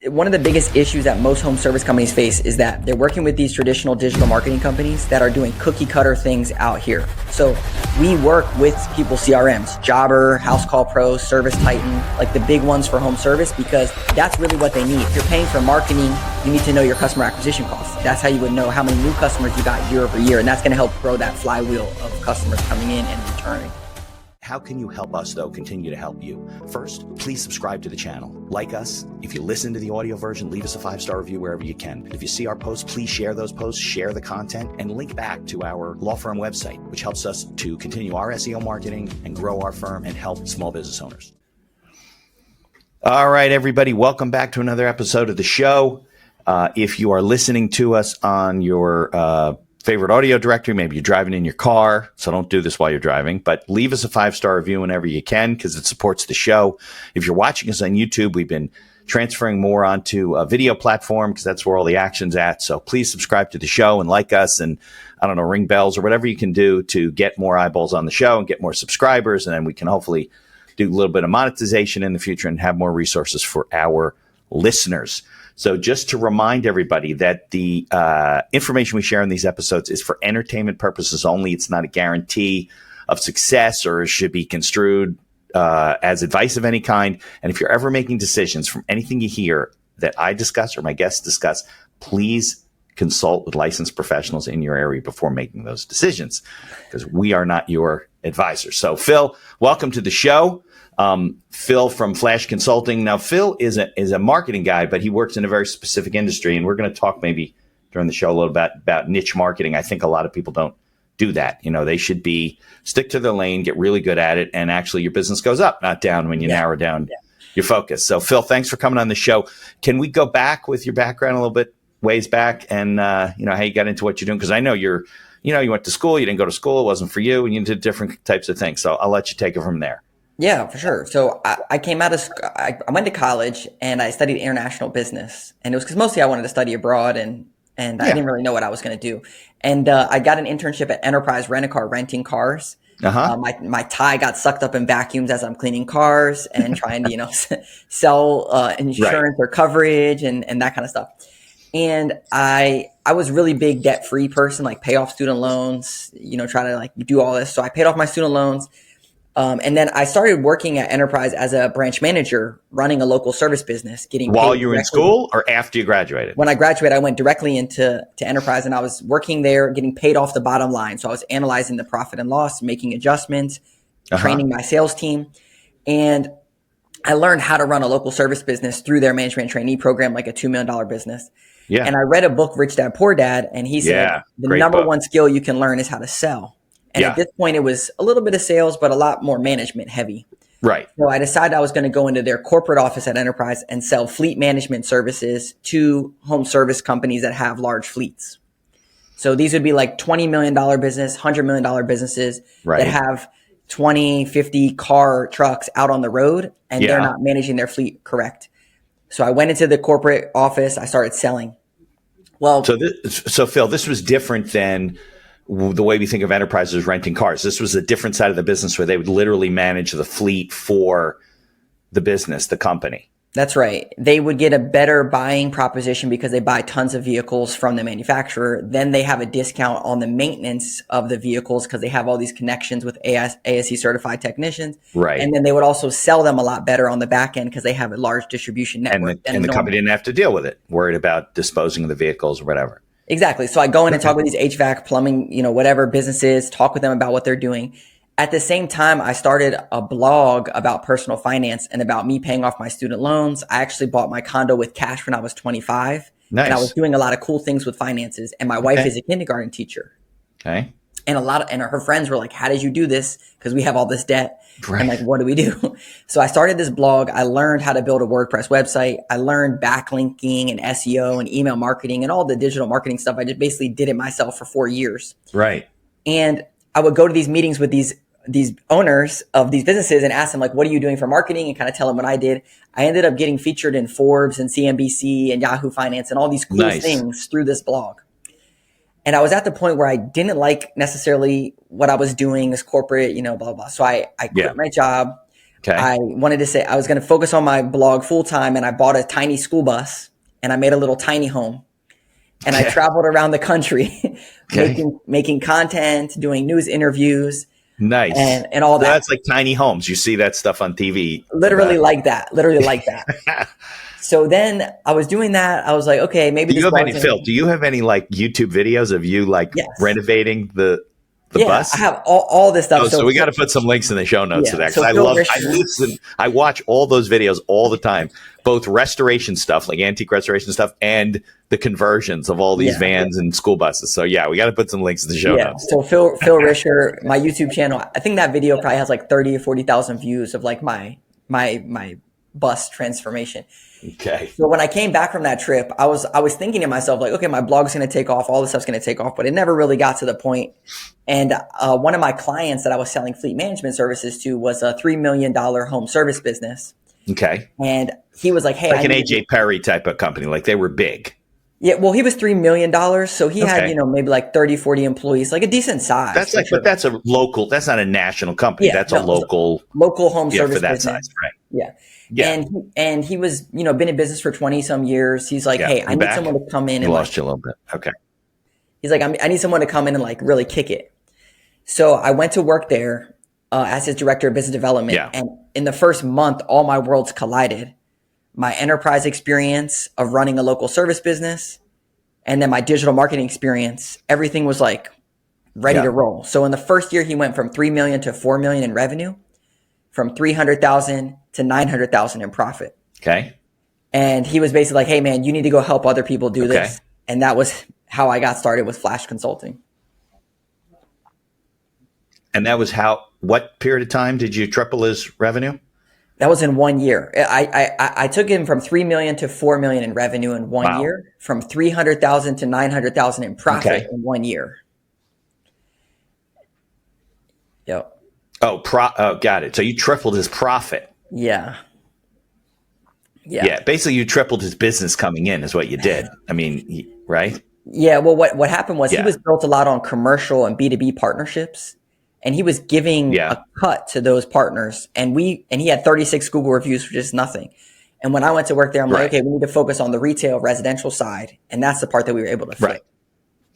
One of the biggest issues that most home service companies face is that they're working with these traditional digital marketing companies that are doing cookie cutter things out here. So we work with people's CRMs, Jobber, House Call Pro, Service Titan, like the big ones for home service, because that's really what they need. If you're paying for marketing, you need to know your customer acquisition costs. That's how you would know how many new customers you got year over year. And that's going to help grow that flywheel of customers coming in and returning. How can you help us, though, continue to help you? First, please subscribe to the channel. Like us. If you listen to the audio version, leave us a 5-star review wherever you can. If you see our posts, please share those posts, share the content, and link back to our law firm website, which helps us to continue our SEO marketing and grow our firm and help small business owners. All right, everybody, welcome back to another episode of the show. If you are listening to us on your favorite audio directory, maybe you're driving in your car, so don't do this while you're driving, but leave us a 5-star review whenever you can because it supports the show. If you're watching us on YouTube, we've been transferring more onto a video platform because that's where all the action's at. So please subscribe to the show and like us and, I don't know, ring bells or whatever you can do to get more eyeballs on the show and get more subscribers. And then we can hopefully do a little bit of monetization in the future and have more resources for our listeners. So just to remind everybody that the information we share in these episodes is for entertainment purposes only. It's not a guarantee of success or should be construed as advice of any kind. And if you're ever making decisions from anything you hear that I discuss or my guests discuss, please consult with licensed professionals in your area before making those decisions because we are not your advisors. So Phil, welcome to the show. Phil from Flash Consulting. Now, Phil is a marketing guy, but he works in a very specific industry. And we're going to talk maybe during the show a little bit about niche marketing. I think a lot of people don't do that. You know, they should stick to their lane, get really good at it. And actually your business goes up, not down when you narrow down your focus. So Phil, thanks for coming on the show. Can we go back with your background a little bit ways back and, how you got into what you're doing? Because I know you went to school, you didn't go to school. It wasn't for you and you did different types of things. So I'll let you take it from there. Yeah, for sure. So I came out of I went to college and I studied international business, and it was because mostly I wanted to study abroad and I didn't really know what I was going to do. And I got an internship at Enterprise Rent-A-Car renting cars. My tie got sucked up in vacuums as I'm cleaning cars and trying to sell insurance or coverage and that kind of stuff. And I was a really big debt-free person, like pay off student loans, try to do all this. So I paid off my student loans. And then I started working at Enterprise as a branch manager, running a local service business, getting while paid you were in school or after you graduated? When I graduated, I went directly into Enterprise, and I was working there, getting paid off the bottom line. So I was analyzing the profit and loss, making adjustments, training my sales team, and I learned how to run a local service business through their management trainee program, like a $2 million business. Yeah. And I read a book, Rich Dad Poor Dad, and he said the number one skill you can learn is how to sell. And at this point, it was a little bit of sales, but a lot more management heavy. Right. So I decided I was going to go into their corporate office at Enterprise and sell fleet management services to home service companies that have large fleets. So these would be like $20 million business, $100 million businesses that have 20, 50 car trucks out on the road and they're not managing their fleet correct. So I went into the corporate office. I started selling. Well, so Phil, this was different than the way we think of enterprises renting cars. This was a different side of the business where they would literally manage the fleet for the business, the company. That's right. They would get a better buying proposition because they buy tons of vehicles from the manufacturer. Then they have a discount on the maintenance of the vehicles because they have all these connections with ASE certified technicians. Right. And then they would also sell them a lot better on the back end because they have a large distribution network. And the company didn't have to deal with it, worried about disposing of the vehicles or whatever. Exactly. So I go in and talk with these HVAC, plumbing, whatever businesses, talk with them about what they're doing. At the same time, I started a blog about personal finance and about me paying off my student loans. I actually bought my condo with cash when I was 25. Nice. And I was doing a lot of cool things with finances. And my wife is a kindergarten teacher. Okay. And her friends were like, how did you do this? Because we have all this debt. Right. And what do we do? So I started this blog. I learned how to build a WordPress website. I learned backlinking and SEO and email marketing and all the digital marketing stuff. I just basically did it myself for 4 years. Right. And I would go to these meetings with these owners of these businesses and ask them, what are you doing for marketing? And kind of tell them what I did. I ended up getting featured in Forbes and CNBC and Yahoo Finance and all these cool things through this blog. And I was at the point where I didn't like necessarily what I was doing as corporate, blah, blah. So I quit my job. Okay. I wanted to say I was going to focus on my blog full time, and I bought a tiny school bus and I made a little tiny home, and I Okay. traveled around the country Okay. making content, doing news interviews, Nice. and all So that. that's like tiny homes. You see that stuff on TV Literally about. like that. Literally like that. So then I was doing that. I was like, okay, maybe Do you this have any, blog's Phil? gonna. Do you have any like YouTube videos of you like Yes. renovating the Yeah, I bus? have all this stuff. Oh, so So we got to put some links in the show notes to yeah. that So because Phil I Risher. listen, I watch all those videos all the time, both restoration stuff, like antique restoration stuff, and the conversions of all these Yeah. vans and school buses. So yeah, we got to put some links in the show Yeah. notes. So Phil Risher, my YouTube channel, I think that video probably has like 30 or 40,000 views of like my bus transformation. Okay. So when I came back from that trip, I was thinking to myself like, okay, my blog's going to take off, all this stuff's going to take off, but it never really got to the point. And one of my clients that I was selling fleet management services to was a $3 million home service business, Okay. and he was like, "Hey, Like I an need AJ Perry type of company, like they were big. yeah." Well, he was $3 million, so he had Okay. maybe like 30, 40 employees, like a decent size. That's like, but that's a local. That's not a national company. Yeah, That's a no, it was local. local home Yeah, for service that business. size, right? Yeah. Yeah. And he was, been in business for 20 some years. He's like, Yeah. "Hey, I You need back? someone to come in We and like," lost you a little bit. Okay. he's like, I need someone to come in and like really kick it. So I went to work there as his director of business development. Yeah. And in the first month, all my worlds collided. My enterprise experience of running a local service business, and then my digital marketing experience, everything was like ready Yeah. to roll. So in the first year, he went from 3 million to 4 million in revenue, from 300,000 to 900,000 in profit. Okay. And he was basically like, "Hey man, you need to go help other people do Okay. this." And that was how I got started with Flash Consulting. And that was what period of time did you triple his revenue? That was in 1 year. I took him from 3 million to 4 million in revenue in 1 Wow. year, from 300,000 to 900,000 in profit Okay. in 1 year. Yep. Oh, got it. So you tripled his profit. Yeah. Yeah. Basically, you tripled his business coming in is what you did. I mean, right? Yeah. Well, what happened was he Yeah. was built a lot on commercial and B2B partnerships, and he was giving Yeah. a cut to those partners. And he had 36 Google reviews for just nothing. And when I went to work there, I'm Right. like, okay, we need to focus on the retail residential side. And that's the part that we were able to flip. Right.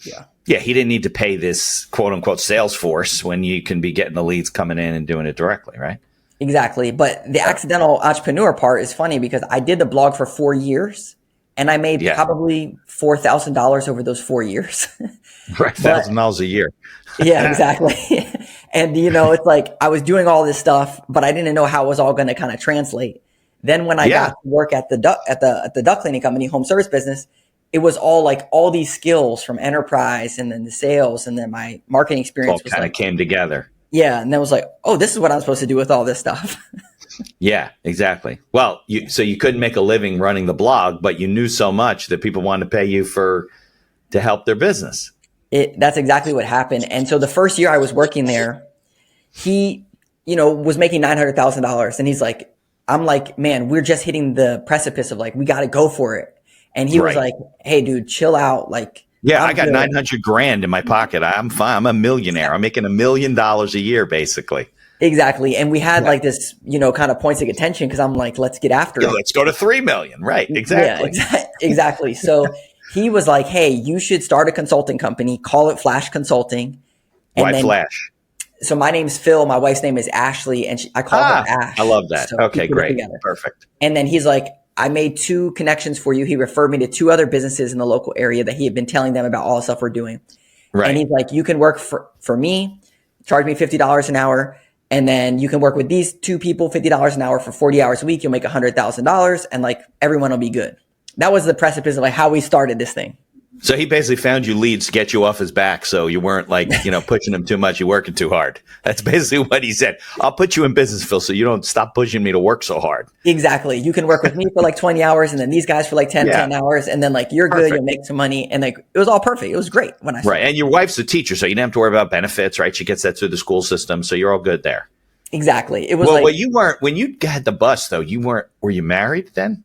Yeah. Yeah. He didn't need to pay this quote unquote sales force when you can be getting the leads coming in and doing it directly, right? Exactly. But the accidental entrepreneur part is funny because I did the blog for 4 years and I made Yeah. probably $4,000 over those 4 years. Right. $1,000 a year. Yeah, exactly. And it's like I was doing all this stuff, but I didn't know how it was all going to kind of translate. Then when I Yeah. got to work at the duck cleaning company, home service business, it was all like all these skills from enterprise and then the sales and then my marketing All experience was kind of like, came together. yeah. And then it was like, oh, this is what I'm supposed to do with all this stuff. Yeah, exactly. Well, so you couldn't make a living running the blog, but you knew so much that people wanted to pay you to help their business. That's exactly what happened. And so the first year I was working there, he, was making $900,000. And he's like, I'm like, man, we're just hitting the precipice of like, we got to go for it. And he was Right. like, hey, dude, chill out. Like, Yeah, I'm I got good. 900 grand in my pocket. I'm fine. I'm a millionaire. I'm making $1 million a year, basically. Exactly. And we had like this, kind of points of contention because I'm like, let's get after Yeah, it. let's go to 3 million. Right. Exactly. Yeah, exactly. So he was like, hey, you should start a consulting company, call it Flash Consulting. And Why then, Flash? so my name's Phil. My wife's name is Ashley, and I call her Ash. I love that. So we Okay, put it great. together. Perfect. And then he's like, I made 2 connections for you. He referred me to 2 other businesses in the local area that he had been telling them about all the stuff we're doing. Right. And he's like, you can work for me, charge me $50 an hour. And then you can work with these 2 people, $50 an hour for 40 hours a week. You'll make $100,000 and like everyone will be good. That was the precipice of like how we started this thing. So he basically found you leads to get you off his back. So you weren't like, pushing him too much. You're working too hard. That's basically what he said. I'll put you in business, Phil, so you don't stop pushing me to work so hard. Exactly. You can work with me for like 20 hours and then these guys for like 10 hours. And then like, you're good. Perfect. You'll make some money. And like, it was all perfect. It was great when I started. Right. And your wife's a teacher, so you didn't have to worry about benefits, right? She gets that through the school system. So you're all good there. Exactly. It was Well, like, you weren't, when you had the bus though, were you married then?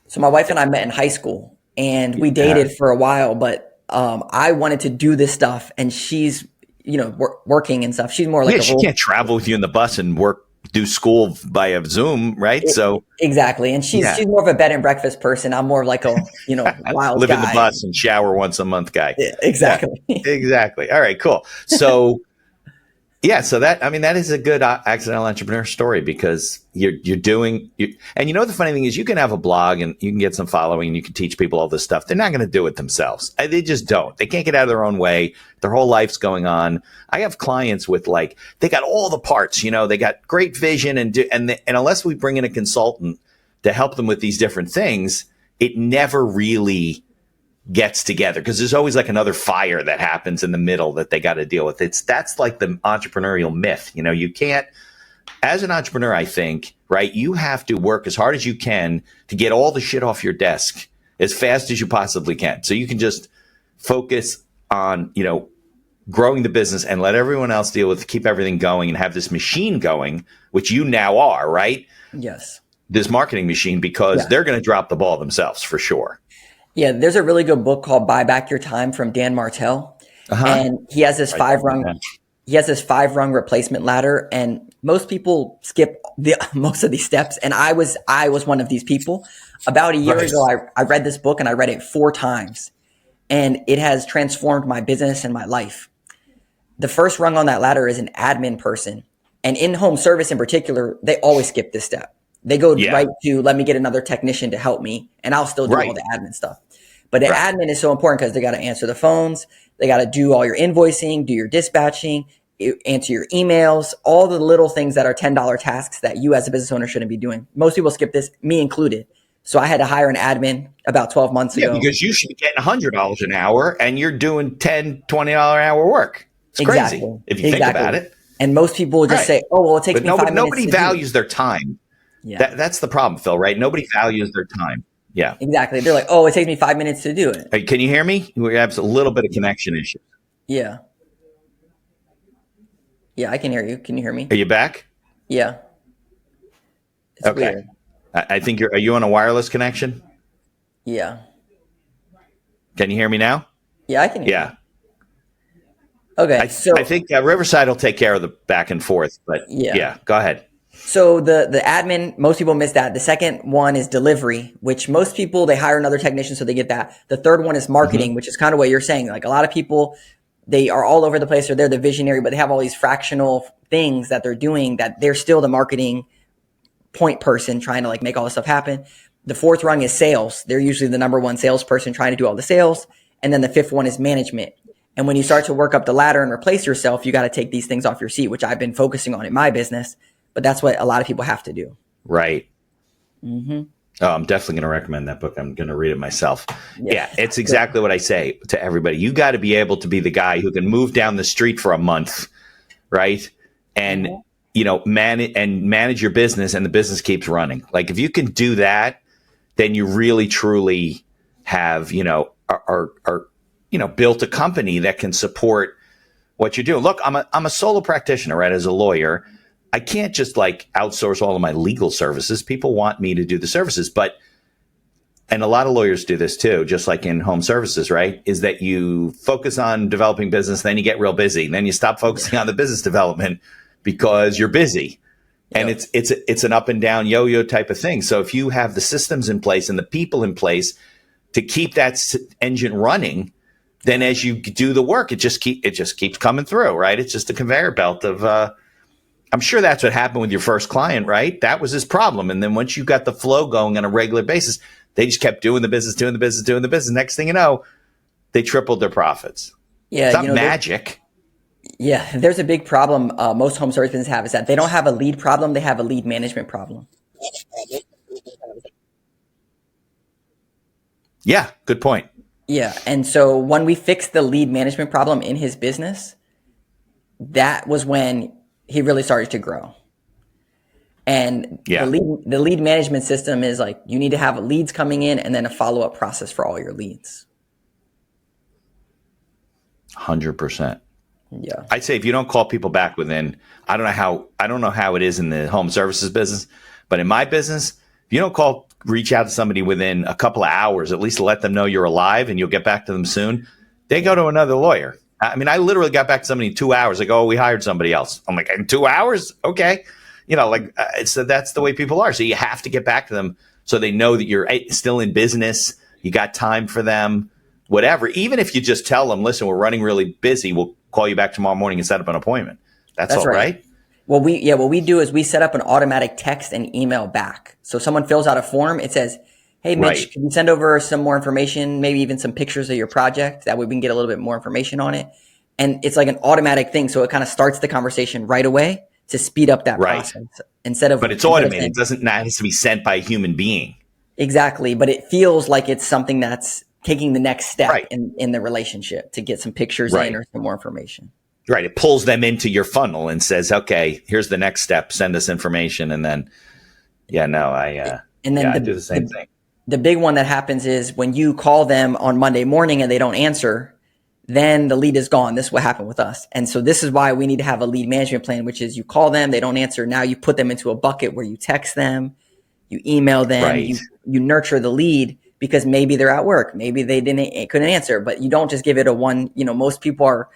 so my wife and I met in high school and we dated for a while, but I wanted to do this stuff and she's, working and stuff. She's more like Yeah, she can't travel with you in the bus and work do school via Zoom, right? So exactly. And she's more of a bed and breakfast person. I'm more of like a, wild live in the guy. bus and shower once a month guy. Yeah, exactly. Yeah, exactly. All right, cool. So so that is a good accidental entrepreneur story, because you're doing, and the funny thing is, you can have a blog and you can get some following and you can teach people all this stuff. They're not going to do it themselves. They just don't. They can't get out of their own way. Their whole life's going on. I have clients with they got all the parts. They got great vision and unless we bring in a consultant to help them with these different things, it never really gets together, because there's always another fire that happens in the middle that they got to deal with. That's like the entrepreneurial myth. You can't, as an entrepreneur, I think, right, you have to work as hard as you can to get all the shit off your desk as fast as you possibly can, so you can just focus on growing the business and let everyone else deal with, keep everything going and have this machine going, which you now are, right? Yes. This marketing machine, because they're going to drop the ball themselves for sure. Yeah, there's a really good book called Buy Back Your Time from Dan Martell. And he has this he has this 5-rung replacement ladder, and most people skip most of these steps. And I was one of these people. About a year ago, I read this book and I read it 4 times, and it has transformed my business and my life. The first rung on that ladder is an admin person. And in home service in particular, they always skip this step. They go right to, let me get another technician to help me, and I'll still do all the admin stuff. But the admin is so important, because they got to answer the phones. They got to do all your invoicing, do your dispatching, answer your emails, all the little things that are $10 tasks that you as a business owner shouldn't be doing. Most people skip this, me included. So I had to hire an admin about 12 months ago. Yeah, because you should be getting $100 an hour and you're doing $10, $20 an hour work. It's crazy if you think about it. And most people just say, oh, well, it takes me 5 minutes. Nobody values their time. Yeah. That's the problem, Phil, right? Nobody values their time. Yeah. Exactly. They're like, oh, it takes me 5 minutes to do it. Hey, can you hear me? We have a little bit of connection issue. Yeah. Yeah, I can hear you. Can you hear me? Are you back? Yeah. It's weird. I think are you on a wireless connection? Yeah. Can you hear me now? Yeah, I can hear you. Yeah. Okay. I think Riverside will take care of the back and forth, but yeah, go ahead. So the admin, most people miss that. The second one is delivery, which most people, they hire another technician, so they get that. The third one is marketing, which is kind of what you're saying. Like, a lot of people, they are all over the place, or they're the visionary, but they have all these fractional things that they're doing, that they're still the marketing point person trying to make all this stuff happen. The fourth rung is sales. They're usually the number one salesperson trying to do all the sales. And then the fifth one is management. And when you start to work up the ladder and replace yourself, you got to take these things off your seat, which I've been focusing on in my business. But that's what a lot of people have to do. Right. Mm-hmm. Oh, I'm definitely going to recommend that book. I'm going to read it myself. Yeah, it's exactly what I say to everybody. You got to be able to be the guy who can move down the street for a month, right? And manage your business, and the business keeps running. Like, if you can do that, then you really truly have built a company that can support what you're doing. Look, I'm a solo practitioner, right? As a lawyer, I can't just outsource all of my legal services. People want me to do the services, and a lot of lawyers do this too, just like in home services, right? Is that you focus on developing business, then you get real busy, and then you stop focusing on the business development because you're busy. And it's an up and down yo-yo type of thing. So if you have the systems in place and the people in place to keep that engine running, then as you do the work, it just keeps coming through, right? It's just a conveyor belt of. I'm sure that's what happened with your first client, right? That was his problem. And then once you got the flow going on a regular basis, they just kept doing the business. Next thing you know, they tripled their profits. Yeah, it's not magic. There's a big problem most home service businesses have, is that they don't have a lead problem. They have a lead management problem. Yeah, good point. Yeah. And so when we fixed the lead management problem in his business, that was when he really started to grow. And the lead management system is you need to have leads coming in and then a follow-up process for all your leads. 100%. Yeah. I'd say if you don't call people back within, I don't know how it is in the home services business, but in my business, if you don't reach out to somebody within a couple of hours, at least let them know you're alive and you'll get back to them soon, they go to another lawyer. I mean, I literally got back to somebody in 2 hours. They go, oh, we hired somebody else. I'm like, in 2 hours? Okay. so that's the way people are. So you have to get back to them so they know that you're still in business. You got time for them, whatever. Even if you just tell them, listen, we're running really busy. We'll call you back tomorrow morning and set up an appointment. That's all right. What we do is we set up an automatic text and email back. So someone fills out a form. It says, hey, Mitch, can you send over some more information, maybe even some pictures of your project? That way we can get a little bit more information on it. And it's like an automatic thing. So it kind of starts the conversation right away to speed up that process. But it's automated. It doesn't have to be sent by a human being. Exactly. But it feels like it's something that's taking the next step in the relationship to get some pictures in or some more information. Right. It pulls them into your funnel and says, okay, here's the next step. Send us information. And then, I do the same thing. The big one that happens is when you call them on Monday morning and they don't answer, then the lead is gone. This is what happened with us. And so this is why we need to have a lead management plan, which is you call them, they don't answer. Now you put them into a bucket where you text them, you email them, you nurture the lead because maybe they're at work. Maybe they couldn't answer, but you don't just give it a one, most people are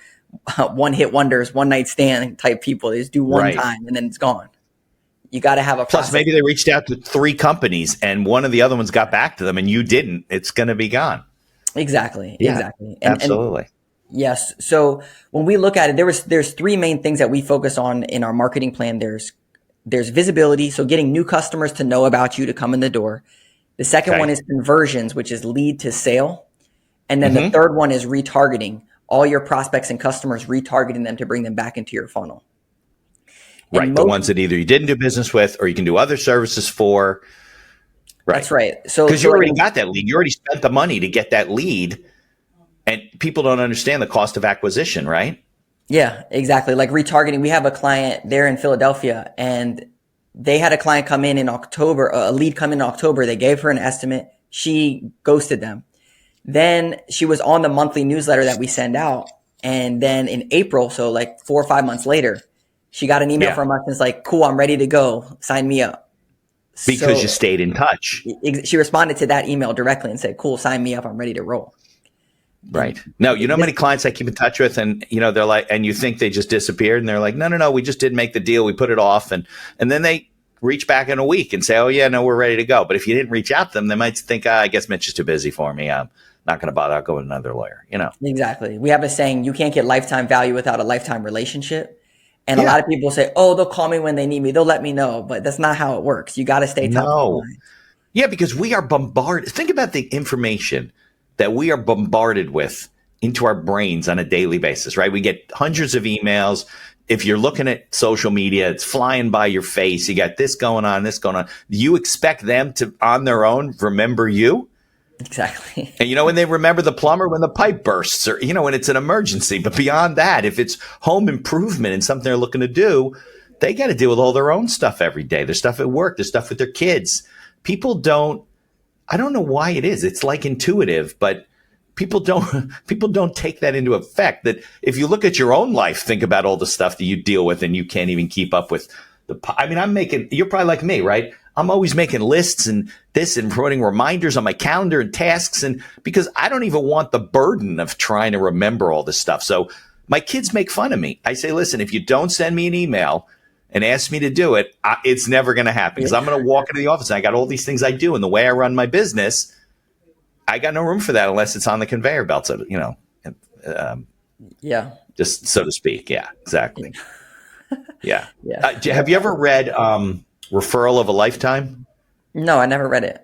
one hit wonders, one night stand type people. They just do one time and then it's gone. You got to have a process. Plus, maybe they reached out to 3 companies and one of the other ones got back to them and you didn't. It's going to be gone. Exactly. Yeah, exactly. Absolutely. Yes. So when we look at it, there's 3 main things that we focus on in our marketing plan. There's visibility. So getting new customers to know about you to come in the door. The second one is conversions, which is lead to sale. And then the third one is retargeting. All your prospects and customers, retargeting them to bring them back into your funnel. And the ones that either you didn't do business with or you can do other services for. Right. That's right. So because you already got that lead. You already spent the money to get that lead. And people don't understand the cost of acquisition, right? Yeah, exactly. Like retargeting. We have a client there in Philadelphia and they had a client come in October, a lead come in October. They gave her an estimate. She ghosted them. Then she was on the monthly newsletter that we send out. And then in April, so like 4 or 5 months later, she got an email from us and it's like, cool, I'm ready to go. Sign me up. Because you stayed in touch. She responded to that email directly and said, cool, sign me up. I'm ready to roll. Right. No, you know how many clients I keep in touch with and, they're like, and you think they just disappeared and they're like, no, we just didn't make the deal. We put it off. And then they reach back in a week and say, oh yeah, no, we're ready to go. But if you didn't reach out to them, they might think, I guess Mitch is too busy for me. I'm not going to bother. I'll go with another lawyer, Exactly. We have a saying, you can't get lifetime value without a lifetime relationship. And a lot of people say, oh, they'll call me when they need me. They'll let me know. But that's not how it works. You got to stay top of mind. Yeah, because we are bombarded. Think about the information that we are bombarded with into our brains on a daily basis, right? We get hundreds of emails. If you're looking at social media, it's flying by your face. You got this going on, this going on. You expect them to, on their own, remember you? Exactly. And, when they remember the plumber when the pipe bursts or, when it's an emergency. But beyond that, if it's home improvement and something they're looking to do, they got to deal with all their own stuff every day. There's stuff at work. There's stuff with their kids. I don't know why it is. It's like intuitive, but people don't take that into effect. That if you look at your own life, think about all the stuff that you deal with and you can't even keep up with. You're probably like me, right? I'm always making lists and this and putting reminders on my calendar and tasks. And because I don't even want the burden of trying to remember all this stuff. So my kids make fun of me. I say, listen, if you don't send me an email and ask me to do it, it's never going to happen because I'm going to walk into the office and I got all these things I do. And the way I run my business, I got no room for that unless it's on the conveyor belt. So, just so to speak. Yeah, exactly. Yeah. Have you ever read Referral of a Lifetime? No, I never read it.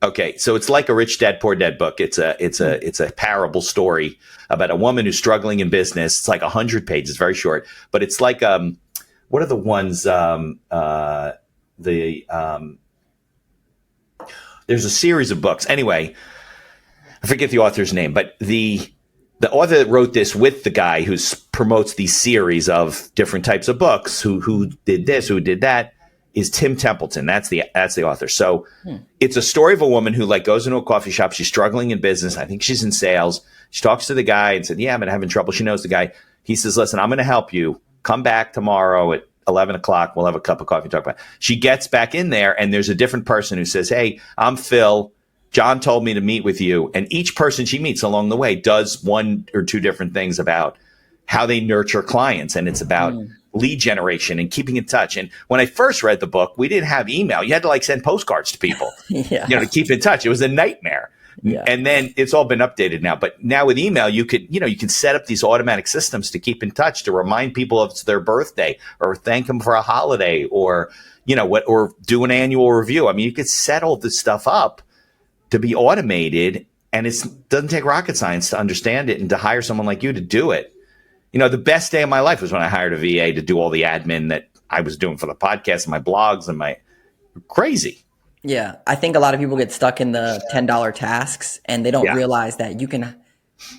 Okay, so it's like a Rich Dad Poor Dad book. It's a parable story about a woman who's struggling in business. It's like 100 pages, very short, but it's like what are the ones? There's a series of books. Anyway, I forget the author's name, but the author that wrote this with the guy who promotes these series of different types of books, who did this, who did that, is Tim Templeton. That's the author. So it's a story of a woman who goes into a coffee shop. She's struggling in business. I think she's in sales. She talks to the guy and said, I'm having trouble. She knows the guy. He says, listen, I'm going to help you. Come back tomorrow at 11 o'clock. We'll have a cup of coffee and talk about it. She gets back in there and there's a different person who says, hey, I'm Phil. John told me to meet with you. And each person she meets along the way does one or two different things about how they nurture clients. And it's about lead generation and keeping in touch. And when I first read the book, we didn't have email. You had to like send postcards to people, Yeah. to keep in touch. It was a nightmare. Yeah. And then it's all been updated now. But now with email, you can set up these automatic systems to keep in touch, to remind people of their birthday or thank them for a holiday or, or do an annual review. I mean, you could set all this stuff up to be automated, and it doesn't take rocket science to understand it and to hire someone like you to do it. The best day of my life was when I hired a VA to do all the admin that I was doing for the podcast and my blogs and my crazy. Yeah, I think a lot of people get stuck in the $10 tasks and they don't realize that you can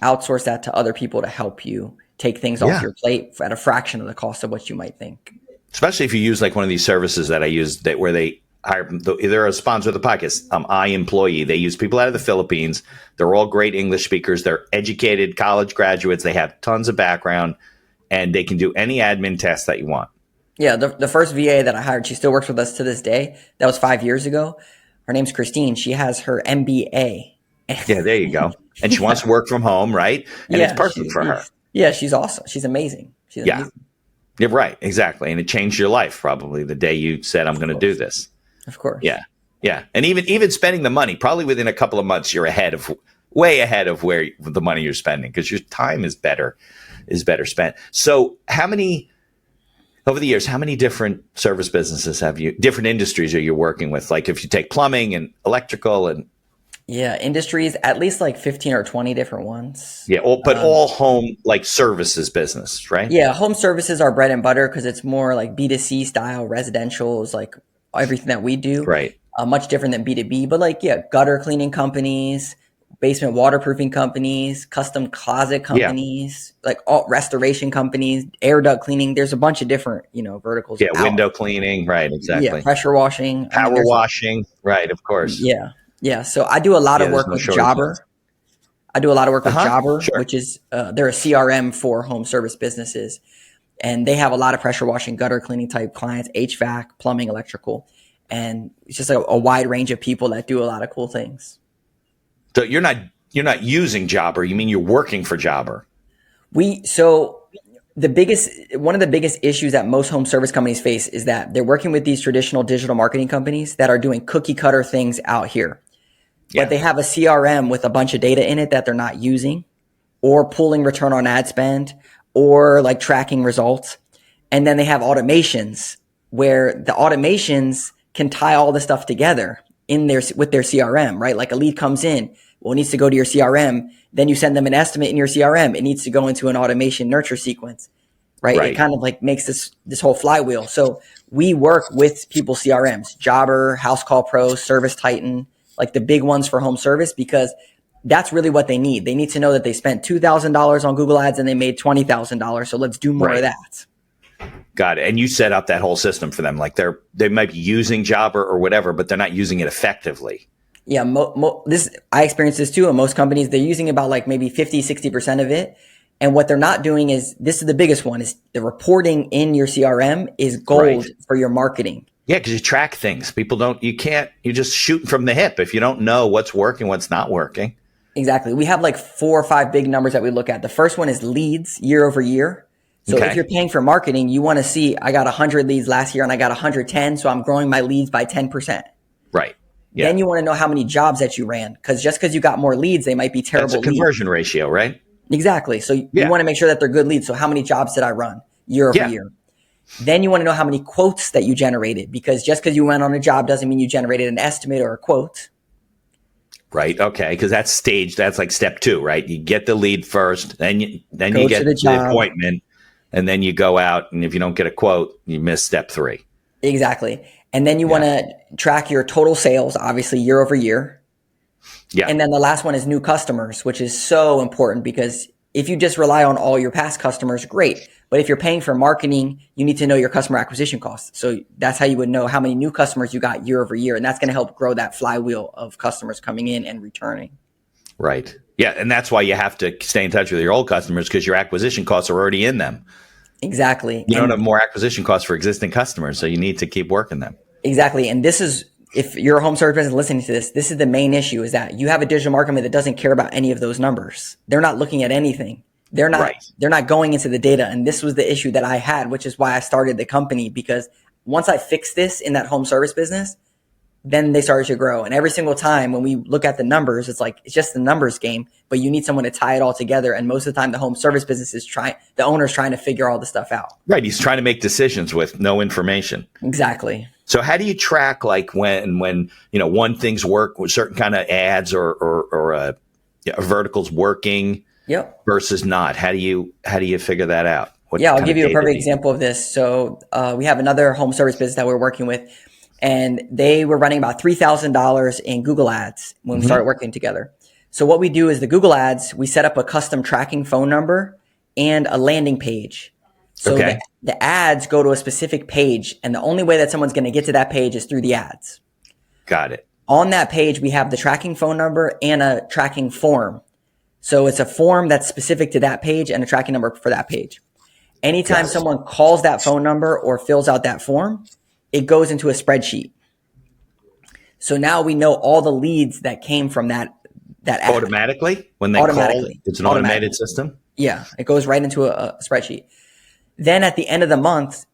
outsource that to other people to help you take things off your plate at a fraction of the cost of what you might think. Especially if you use like one of these services that I use where they hire, they're a sponsor of the podcast, iEmployee. They use people out of the Philippines. They're all great English speakers. They're educated college graduates. They have tons of background and they can do any admin task that you want. Yeah, the first VA that I hired, she still works with us to this day. That was 5 years ago. Her name's Christine. She has her MBA. Yeah, there you go. And she wants to work from home, right? And it's perfect for her. Yeah, she's awesome. She's amazing. Amazing. Yeah, right. Exactly. And it changed your life probably the day you said, I'm going to do this. Of course. Yeah. Yeah. And even spending the money, probably within a couple of months, you're way ahead of where the money you're spending because your time is better spent. So over the years, how many different service businesses different industries are you working with? Like if you take plumbing and electrical and. Yeah, industries, at least like 15 or 20 different ones. Yeah, all home like services business, right? Yeah, home services are bread and butter because it's more like B2C style. Residential is like everything that we do. Right. Much different than B2B, but like, gutter cleaning companies, basement waterproofing companies, custom closet companies, like all restoration companies, air duct cleaning. There's a bunch of different, verticals. Yeah, window cleaning. Right, exactly. Yeah, pressure washing. Power washing. Right, of course. Yeah. Yeah. So I do a lot of work with Jobber. Sure. Which is they're a CRM for home service businesses. And they have a lot of pressure washing, gutter cleaning type clients, HVAC, plumbing, electrical. And it's just a wide range of people that do a lot of cool things. So you're not using Jobber. You mean you're working for Jobber? One of the biggest issues that most home service companies face is that they're working with these traditional digital marketing companies that are doing cookie cutter things out here. Yeah. But they have a CRM with a bunch of data in it that they're not using or pulling return on ad spend or like tracking results. And then they have automations where the automations can tie all the stuff together with their CRM, right? Like a lead comes in, well, it needs to go to your CRM. Then you send them an estimate in your CRM. It needs to go into an automation nurture sequence, right? It kind of like makes this whole flywheel. So we work with people's CRMs, Jobber, House Call Pro, Service Titan, like the big ones for home service, because that's really what they need. They need to know that they spent $2,000 on Google Ads and they made $20,000. So let's do more of that. Got it. And you set up that whole system for them. Like they might be using Jobber or whatever, but they're not using it effectively. Yeah. I experienced this too. In most companies, they're using about like maybe 50, 60% of it. And what they're not doing is, this is the biggest one, is the reporting in your CRM is gold for your marketing. Yeah, because you track things. You're just shooting from the hip if you don't know what's working, what's not working. Exactly. We have like 4 or 5 big numbers that we look at. The first one is leads year over year. So if you're paying for marketing, you want to see, I got 100 leads last year and I got 110. So I'm growing my leads by 10%. Right. Yeah. Then you want to know how many jobs that you ran, because just because you got more leads, they might be terrible leads. That's a conversion ratio, right? Exactly. So you want to make sure that they're good leads. So how many jobs did I run year over year? Then you want to know how many quotes that you generated, because just because you went on a job doesn't mean you generated an estimate or a quote. Right. Okay. Because that's like step 2, right? You get the lead first, then you get the appointment, and then you go out. And if you don't get a quote, you miss step 3. Exactly. And then you want to track your total sales, obviously year over year. Yeah. And then the last one is new customers, which is so important, because if you just rely on all your past customers, great. But if you're paying for marketing, you need to know your customer acquisition costs. So that's how you would know how many new customers you got year over year. And that's going to help grow that flywheel of customers coming in and returning. Right. Yeah. And that's why you have to stay in touch with your old customers, because your acquisition costs are already in them. Exactly. You don't have more acquisition costs for existing customers, so you need to keep working them. Exactly. And this is, if you're a home service business listening to this, this is the main issue, is that you have a digital marketer that doesn't care about any of those numbers. They're not looking at anything. They're not Right. they're not going into the data. And this was the issue that I had, which is why I started the company, because once I fixed this in that home service business, then they started to grow. And every single time when we look at the numbers, it's like, it's just the numbers game, but you need someone to tie it all together. And most of the time the home service business is the owner's trying to figure all the stuff out. Right. He's trying to make decisions with no information. Exactly. So how do you track like when one thing's work with certain kind of ads or a vertical's working versus not? How do you figure that out? I'll give you a perfect example of this. So we have another home service business that we're working with, and they were running about $3,000 in Google ads when we started working together. So what we do is the Google ads, we set up a custom tracking phone number and a landing page. So the ads go to a specific page, and the only way that someone's going to get to that page is through the ads. Got it. On that page, we have the tracking phone number and a tracking form. So it's a form that's specific to that page and a tracking number for that page. Anytime someone calls that phone number or fills out that form, it goes into a spreadsheet. So now we know all the leads that came from that ad. Automatically? When they call, it's an automated system? Yeah, it goes right into a spreadsheet. Then at the end of the month,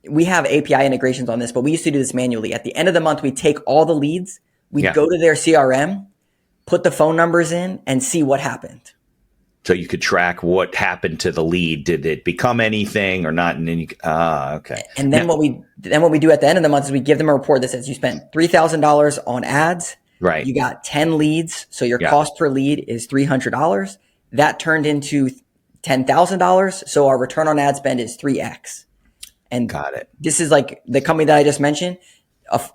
we have API integrations on this, but we used to do this manually. At the end of the month, we take all the leads, we go to their CRM, put the phone numbers in, and see what happened. So you could track what happened to the lead. Did it become anything or not? And then okay. And then what we do at the end of the month is we give them a report that says you spent $3,000 on ads. Right. You got 10 leads. So your cost per lead is $300. That turned into $10,000. So our return on ad spend is 3x. And got it. This is like the company that I just mentioned.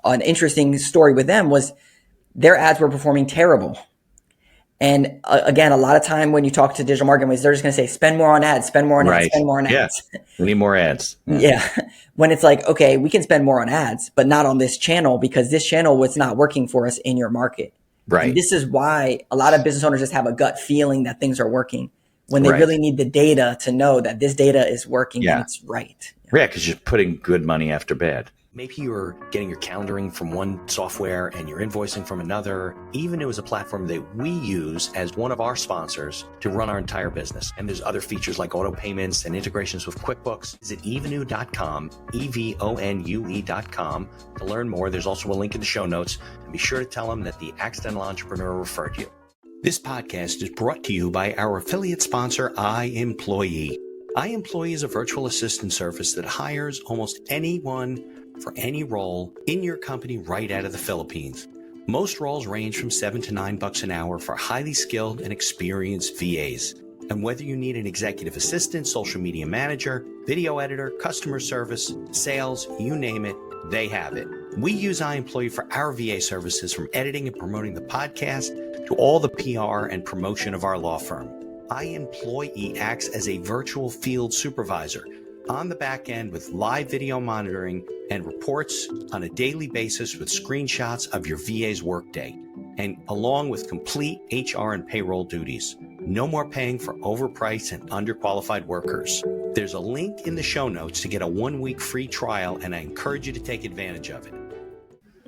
An interesting story with them was their ads were performing terrible. And again, a lot of time when you talk to digital marketing, they're just going to say, spend more on ads, spend more on ads, spend more on ads. We need more ads. Yeah. When it's like, okay, we can spend more on ads, but not on this channel because this channel was not working for us in your market. Right. And this is why a lot of business owners just have a gut feeling that things are working when they really need the data to know that this data is working and it's right. Yeah, because you're putting good money after bad. Maybe you're getting your calendaring from one software and you're invoicing from another. Evenue is a platform that we use as one of our sponsors to run our entire business. And there's other features like auto payments and integrations with QuickBooks. Visit evenue.com, EVONUE.com to learn more. There's also a link in the show notes. And be sure to tell them that the Accidental Entrepreneur referred you. This podcast is brought to you by our affiliate sponsor, iEmployee. iEmployee is a virtual assistant service that hires almost anyone for any role in your company right out of the Philippines. Most roles range from $7 to $9 an hour for highly skilled and experienced VAs. And whether you need an executive assistant, social media manager, video editor, customer service, sales, you name it, they have it. We use iEmployee for our VA services, from editing and promoting the podcast to all the PR and promotion of our law firm. iEmployee acts as a virtual field supervisor on the back end with live video monitoring and reports on a daily basis with screenshots of your VA's workday, and along with complete HR and payroll duties. No more paying for overpriced and underqualified workers. There's a link in the show notes to get a 1-week free trial, and I encourage you to take advantage of it.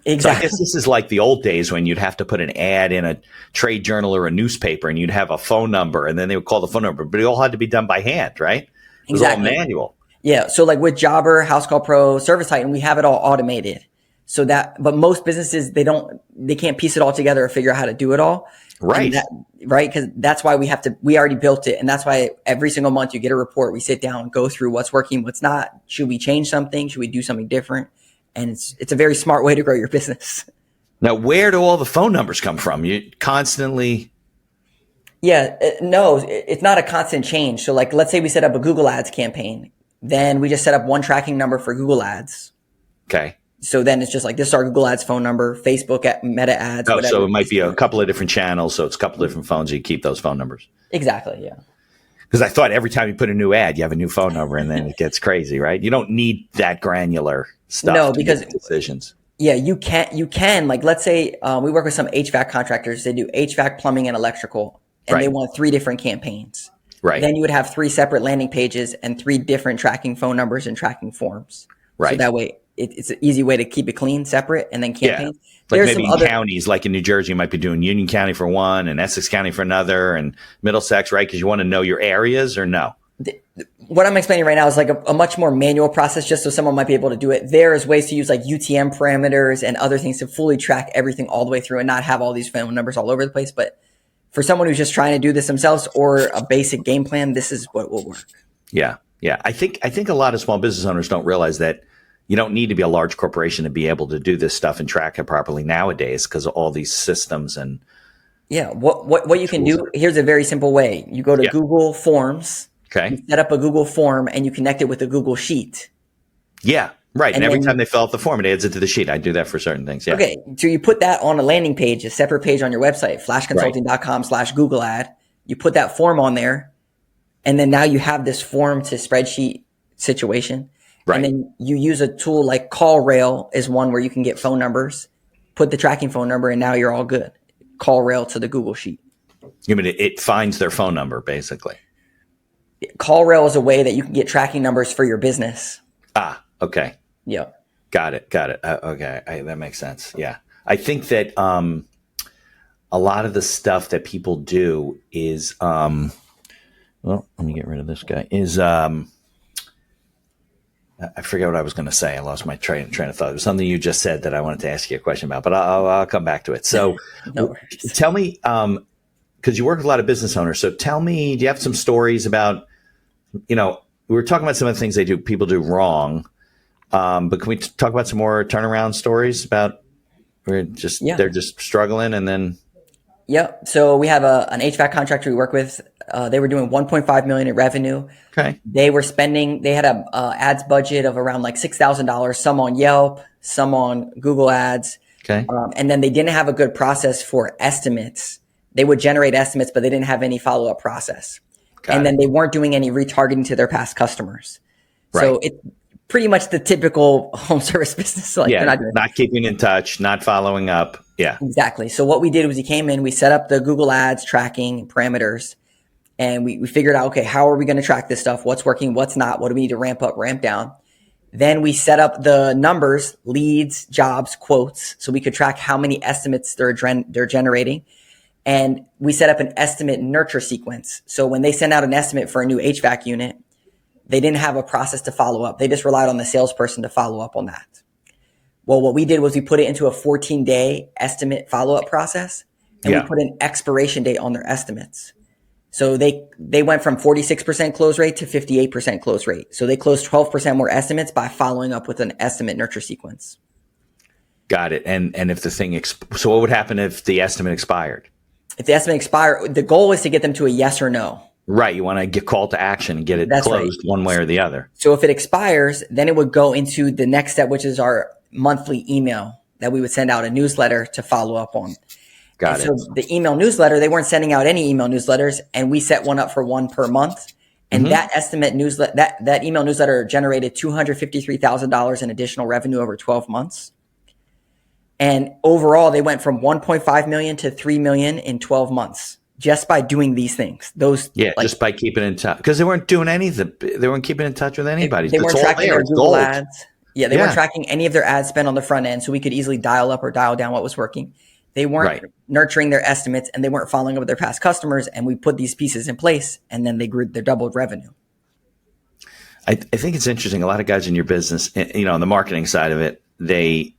Exactly. So I guess this is like the old days when you'd have to put an ad in a trade journal or a newspaper, and you'd have a phone number, and then they would call the phone number, but it all had to be done by hand, right? It was all manual. Yeah. So like with Jobber, House Call Pro, Service Titan, we have it all automated. So but most businesses, they can't piece it all together or figure out how to do it all. Right. Right. Because that's why we already built it. And that's why every single month you get a report. We sit down, go through what's working, what's not. Should we change something? Should we do something different? And it's a very smart way to grow your business. Now, where do all the phone numbers come from? You constantly... Yeah, no, it's not a constant change. So like, let's say we set up a Google Ads campaign. Then we just set up one tracking number for Google Ads. Okay. So then it's just like, this is our Google Ads phone number, Facebook Meta Ads, whatever. So it might be a couple of different channels. So it's a couple of different phones. You keep those phone numbers. Exactly, yeah. Because I thought every time you put a new ad, you have a new phone number, and then it gets crazy, right? You don't need that granular stuff. No, because to make decisions. Yeah, you can. Like, let's say we work with some HVAC contractors. They do HVAC, plumbing, and electrical, and they want 3 different campaigns. Right. Then you would have 3 separate landing pages and 3 different tracking phone numbers and tracking forms. Right. So that way it's an easy way to keep it clean, separate, and then Yeah. campaigns. Like There's some maybe in other, counties, like in New Jersey, you might be doing Union County for one and Essex County for another and Middlesex, right? Because you want to know your areas or no? what I'm explaining right now is like a much more manual process, just so someone might be able to do it. There is ways to use like UTM parameters and other things to fully track everything all the way through and not have all these phone numbers all over the place. But for someone who's just trying to do this themselves or a basic game plan, this is what will work. Yeah. Yeah. I think a lot of small business owners don't realize that you don't need to be a large corporation to be able to do this stuff and track it properly nowadays because of all these systems and Yeah. What you can do, here's a very simple way. You go to Google Forms. Okay. You set up a Google form and you connect it with a Google Sheet. Yeah. Right. And every then time they fill out the form, it adds it to the sheet. I do that for certain things. Yeah. Okay. So you put that on a landing page, a separate page on your website, flashconsulting.com/Google ad. You put that form on there. And then now you have this form to spreadsheet situation. Right. And then you use a tool like CallRail is one where you can get phone numbers, put the tracking phone number, and now you're all good. CallRail to the Google Sheet. You mean it finds their phone number, basically. CallRail is a way that you can get tracking numbers for your business. Ah, okay. Yeah. Got it. Okay. That makes sense. Yeah. I think that a lot of the stuff that people do is, well, let me get rid of this guy, is, I forget what I was going to say. I lost my train of thought. It was something you just said that I wanted to ask you a question about, but I'll come back to it. So No tell me, because you work with a lot of business owners. So tell me, do you have some stories about, we were talking about some of the things people do wrong. But can we talk about some more turnaround stories about where they're just struggling and then? Yep. So we have an HVAC contractor we work with. They were doing 1.5 million in revenue. Okay. They had a ads budget of around like $6,000, some on Yelp, some on Google Ads. Okay. And then they didn't have a good process for estimates. They would generate estimates, but they didn't have any follow-up process. Then they weren't doing any retargeting to their past customers. Right. So it's pretty much the typical home service business. Like they're not keeping in touch, not following up. Yeah. Exactly. So what we did was we came in, we set up the Google Ads tracking parameters, and we figured out, okay, how are we going to track this stuff? What's working? What's not? What do we need to ramp up, ramp down? Then we set up the numbers, leads, jobs, quotes, so we could track how many estimates they're generating. And we set up an estimate nurture sequence. So when they send out an estimate for a new HVAC unit, they didn't have a process to follow up. They just relied on the salesperson to follow up on that. Well, what we did was we put it into a 14-day estimate follow-up process, and we put an expiration date on their estimates. So they went from 46% close rate to 58% close rate. So they closed 12% more estimates by following up with an estimate nurture sequence. Got it. And if the thing, so what would happen if the estimate expired? If the estimate expired, the goal is to get them to a yes or no. Right. You want to get call to action and get it closed one way or the other. So if it expires, then it would go into the next step, which is our monthly email that we would send out a newsletter to follow up on. Got it. So the email newsletter, they weren't sending out any email newsletters, and we set one up for one per month. And that estimate newsletter, that email newsletter generated $253,000 in additional revenue over 12 months. And overall, they went from 1.5 million to 3 million in 12 months just by doing these things. Just by keeping in touch, because they weren't doing anything. They weren't keeping in touch with anybody. They weren't tracking their Google ads. Yeah, they weren't tracking any of their ad spend on the front end, so we could easily dial up or dial down what was working. They weren't nurturing their estimates, and they weren't following up with their past customers. And we put these pieces in place, and then they doubled revenue. I think it's interesting. A lot of guys in your business, on the marketing side of it, they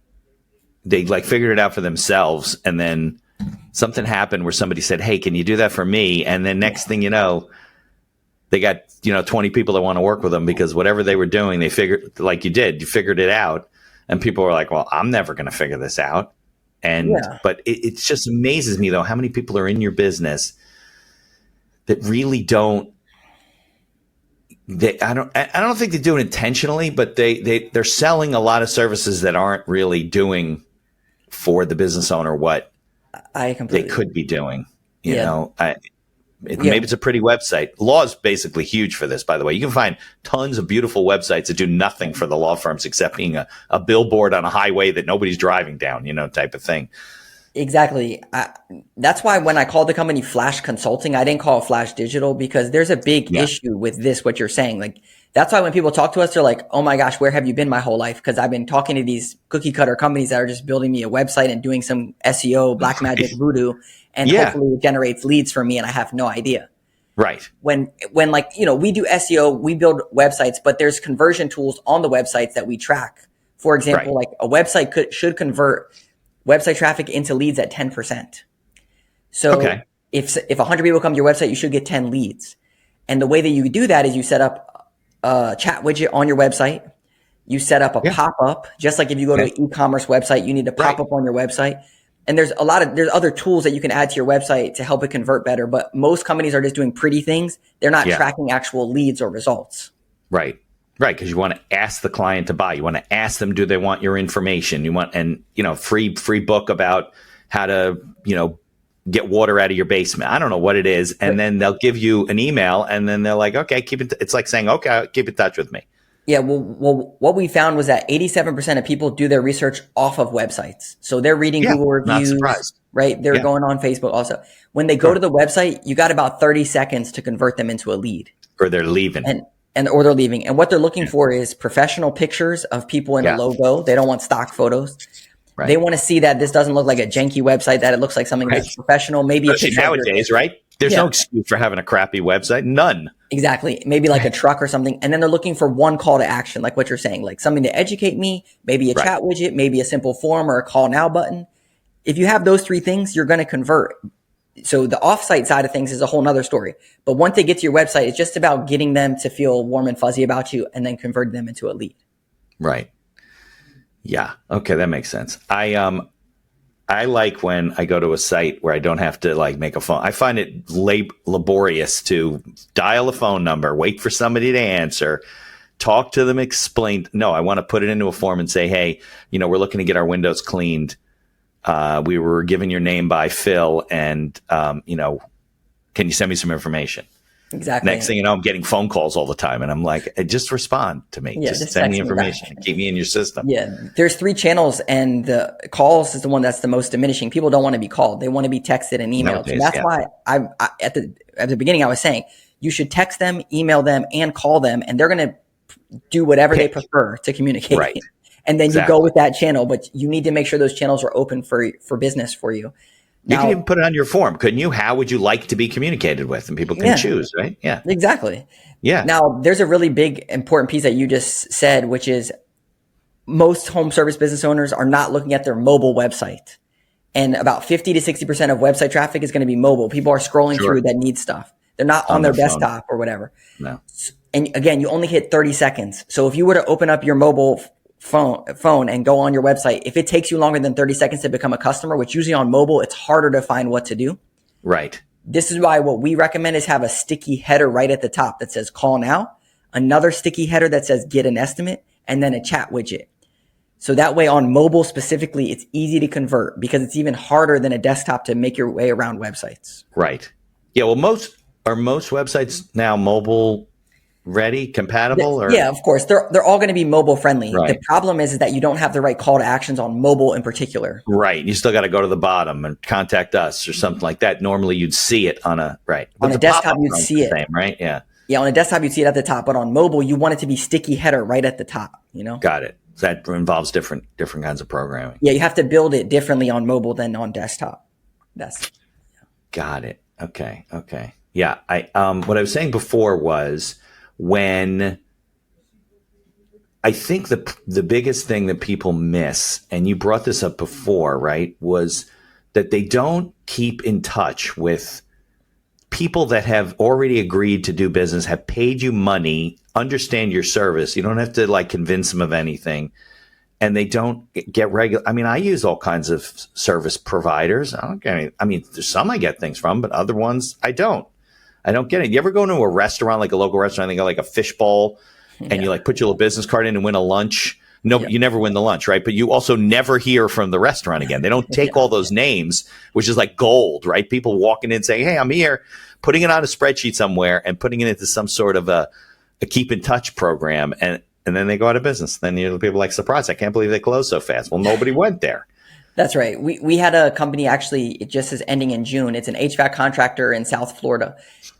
like figured it out for themselves, and then something happened where somebody said, "Hey, can you do that for me?" And then next thing you know, they got 20 people that want to work with them because whatever they were doing, they figured, like you figured it out, and people were like, "Well, I'm never going to figure this out." And but it just amazes me though how many people are in your business that really don't. I don't think they do it intentionally, but they're selling a lot of services that aren't really doing for the business owner what they could be doing. Maybe it's a pretty website. Law is basically huge for this, by the way. You can find tons of beautiful websites that do nothing for the law firms except being a billboard on a highway that nobody's driving down, type of thing. Exactly. That's why when I called the company Flash Consulting, I didn't call it Flash Digital because there's a big Yeah. issue with this, what you're saying. Like, that's why when people talk to us, they're like, oh my gosh, where have you been my whole life? Because I've been talking to these cookie cutter companies that are just building me a website and doing some SEO, black magic voodoo, and Yeah. hopefully it generates leads for me and I have no idea. Right. When like, we do SEO, we build websites, but there's conversion tools on the websites that we track. For example, Right. like a website should convert website traffic into leads at 10%. So Okay. if 100 people come to your website, you should get 10 leads. And the way that you do that is you set up a chat widget on your website. You set up a Yeah. pop-up, just like if you go to Okay. an e-commerce website, you need a Right. pop-up on your website. And there's other tools that you can add to your website to help it convert better. But most companies are just doing pretty things. They're not Yeah. tracking actual leads or results. Right. Right. Because you want to ask the client to buy. You want to ask them, do they want your information? You want, and, free book about how to, get water out of your basement. I don't know what it is. And then they'll give you an email and then they're like, okay, it's like saying, okay, keep in touch with me. Yeah, well, what we found was that 87% of people do their research off of websites. So they're reading Google Not reviews, surprised. right? They're Yeah. going on Facebook also. When they go to the website, you got about 30 seconds to convert them into a lead. Or they're leaving. Or they're leaving. And what they're looking for is professional pictures of people in a logo. They don't want stock photos. Right. They want to see that this doesn't look like a janky website, that it looks like something that's professional. Maybe a picture nowadays, right? There's no excuse for having a crappy website. None. Exactly. Maybe like a truck or something. And then they're looking for one call to action, like what you're saying, like something to educate me, maybe a chat widget, maybe a simple form or a call now button. If you have those three things, you're going to convert. So the offsite side of things is a whole nother story. But once they get to your website, it's just about getting them to feel warm and fuzzy about you and then converting them into a lead. Right. Yeah. Okay. That makes sense. I like when I go to a site where I don't have to like make a phone. I find it laborious to dial a phone number, wait for somebody to answer, talk to them, explain. No, I want to put it into a form and say, hey, we're looking to get our windows cleaned. We were given your name by Phil and, can you send me some information? Exactly. Next thing you know, I'm getting phone calls all the time. And I'm like, just respond to me. Yeah, just send me information and keep me in your system. Yeah. There's 3 channels and the calls is the one that's the most diminishing. People don't want to be called. They want to be texted and emailed. Nowadays, so that's why I at the beginning, I was saying you should text them, email them, and call them, and they're going to do whatever they prefer to communicate. Right. And then you go with that channel, but you need to make sure those channels are open for business for you. You can even put it on your form, couldn't you? How would you like to be communicated with? And people can choose, right? Yeah. Exactly. Yeah. Now, there's a really big, important piece that you just said, which is most home service business owners are not looking at their mobile website. And about 50 to 60% of website traffic is going to be mobile. People are scrolling through that need stuff. They're not on their desktop or whatever. No. And again, you only hit 30 seconds. So if you were to open up your mobile phone and go on your website, if it takes you longer than 30 seconds to become a customer, which usually on mobile, it's harder to find what to do. Right. This is why what we recommend is have a sticky header right at the top that says call now, another sticky header that says get an estimate, and then a chat widget. So that way on mobile specifically, it's easy to convert because it's even harder than a desktop to make your way around websites. Right. Yeah. Well, most websites now mobile ready, compatible? Or? Yeah, of course. They're all going to be mobile friendly. Right. The problem is that you don't have the right call to actions on mobile in particular. Right. You still got to go to the bottom and contact us or something like that. Normally you'd see it on a, right. But on a desktop, you'd see it. Same, right? Yeah. Yeah. On a desktop, you'd see it at the top, but on mobile, you want it to be sticky header right at the top, Got it. So that involves different kinds of programming. Yeah. You have to build it differently on mobile than on desktop. Got it. Okay. Yeah. What I was saying before was, when I think the biggest thing that people miss, and you brought this up before, right, was that they don't keep in touch with people that have already agreed to do business, have paid you money, understand your service. You don't have to like convince them of anything. And they don't get regular. I mean, I use all kinds of service providers. There's some I get things from, but other ones I don't get it. You ever go into a restaurant, like a local restaurant, they got like a fishbowl, and you like put your little business card in and win a lunch? No, you never win the lunch, right? But you also never hear from the restaurant again. They don't take all those names, which is like gold, right? People walking in saying, hey, I'm here, putting it on a spreadsheet somewhere and putting it into some sort of a keep in touch program. And then they go out of business. Then people are like, surprised. I can't believe they closed so fast. Well, nobody went there. That's right. We had a company, actually, it just is ending in June. It's an HVAC contractor in South Florida.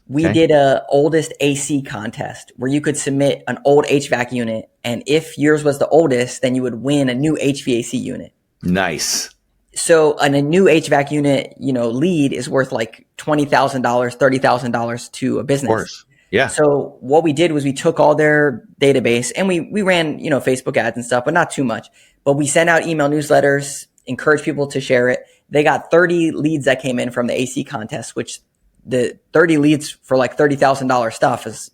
We Okay. did a oldest AC contest where you could submit an old HVAC unit, and if yours was the oldest, then you would win a new HVAC unit. Nice. So a new HVAC unit, lead is worth like $20,000, $30,000 to a Of business. course. Yeah. So what we did was we took all their database and we ran, Facebook ads and stuff, but not too much. But we sent out email newsletters, encouraged people to share it. They got 30 leads that came in from the AC contest, which the 30 leads for like $30,000 stuff is,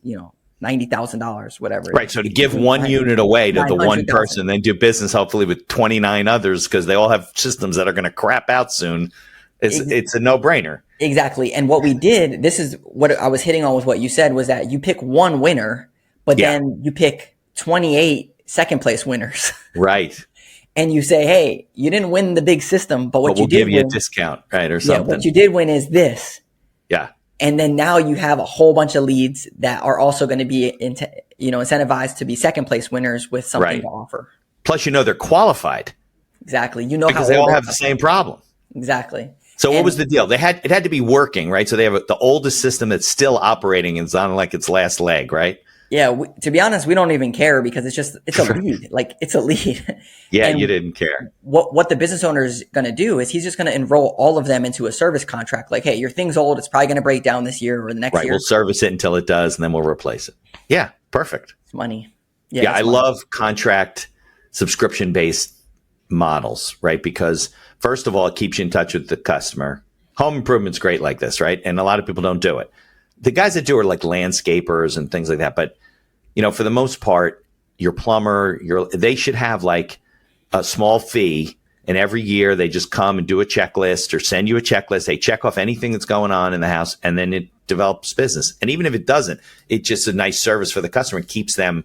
$90,000, whatever. Right. So to give one unit away to the one 900,000. person, then do business hopefully with 29 others because they all have systems that are going to crap out soon. It's a no-brainer. Exactly. And what we did, this is what I was hitting on with what you said, was that you pick one winner, but then you pick 28 second place winners. Right. And you say, hey, you didn't win the big system, but what we'll you did give you win, a discount, right, or yeah, something. what you did win is this. Yeah. And then now you have a whole bunch of leads that are also going to be incentivized to be second place winners with something to offer. Plus, they're qualified. Exactly. Because they all have the same problem. Exactly. So what was the deal? It had to be working, right? So they have the oldest system that's still operating and it's on like its last leg, right? Yeah. To be honest, we don't even care because it's a lead. Like, it's a lead. Yeah, and you didn't care. What the business owner is going to do is he's just going to enroll all of them into a service contract. Like, hey, your thing's old. It's probably going to break down this year or the next year. We'll service it until it does, and then we'll replace it. Yeah, perfect. It's money. Yeah, I love contract subscription-based models, right? Because first of all, it keeps you in touch with the customer. Home improvement's great like this, right? And a lot of people don't do it. The guys that do are like landscapers and things like that. But, for the most part, your plumber, they should have like a small fee. And every year they just come and do a checklist or send you a checklist. They check off anything that's going on in the house and then it develops business. And even if it doesn't, it's just a nice service for the customer. It keeps them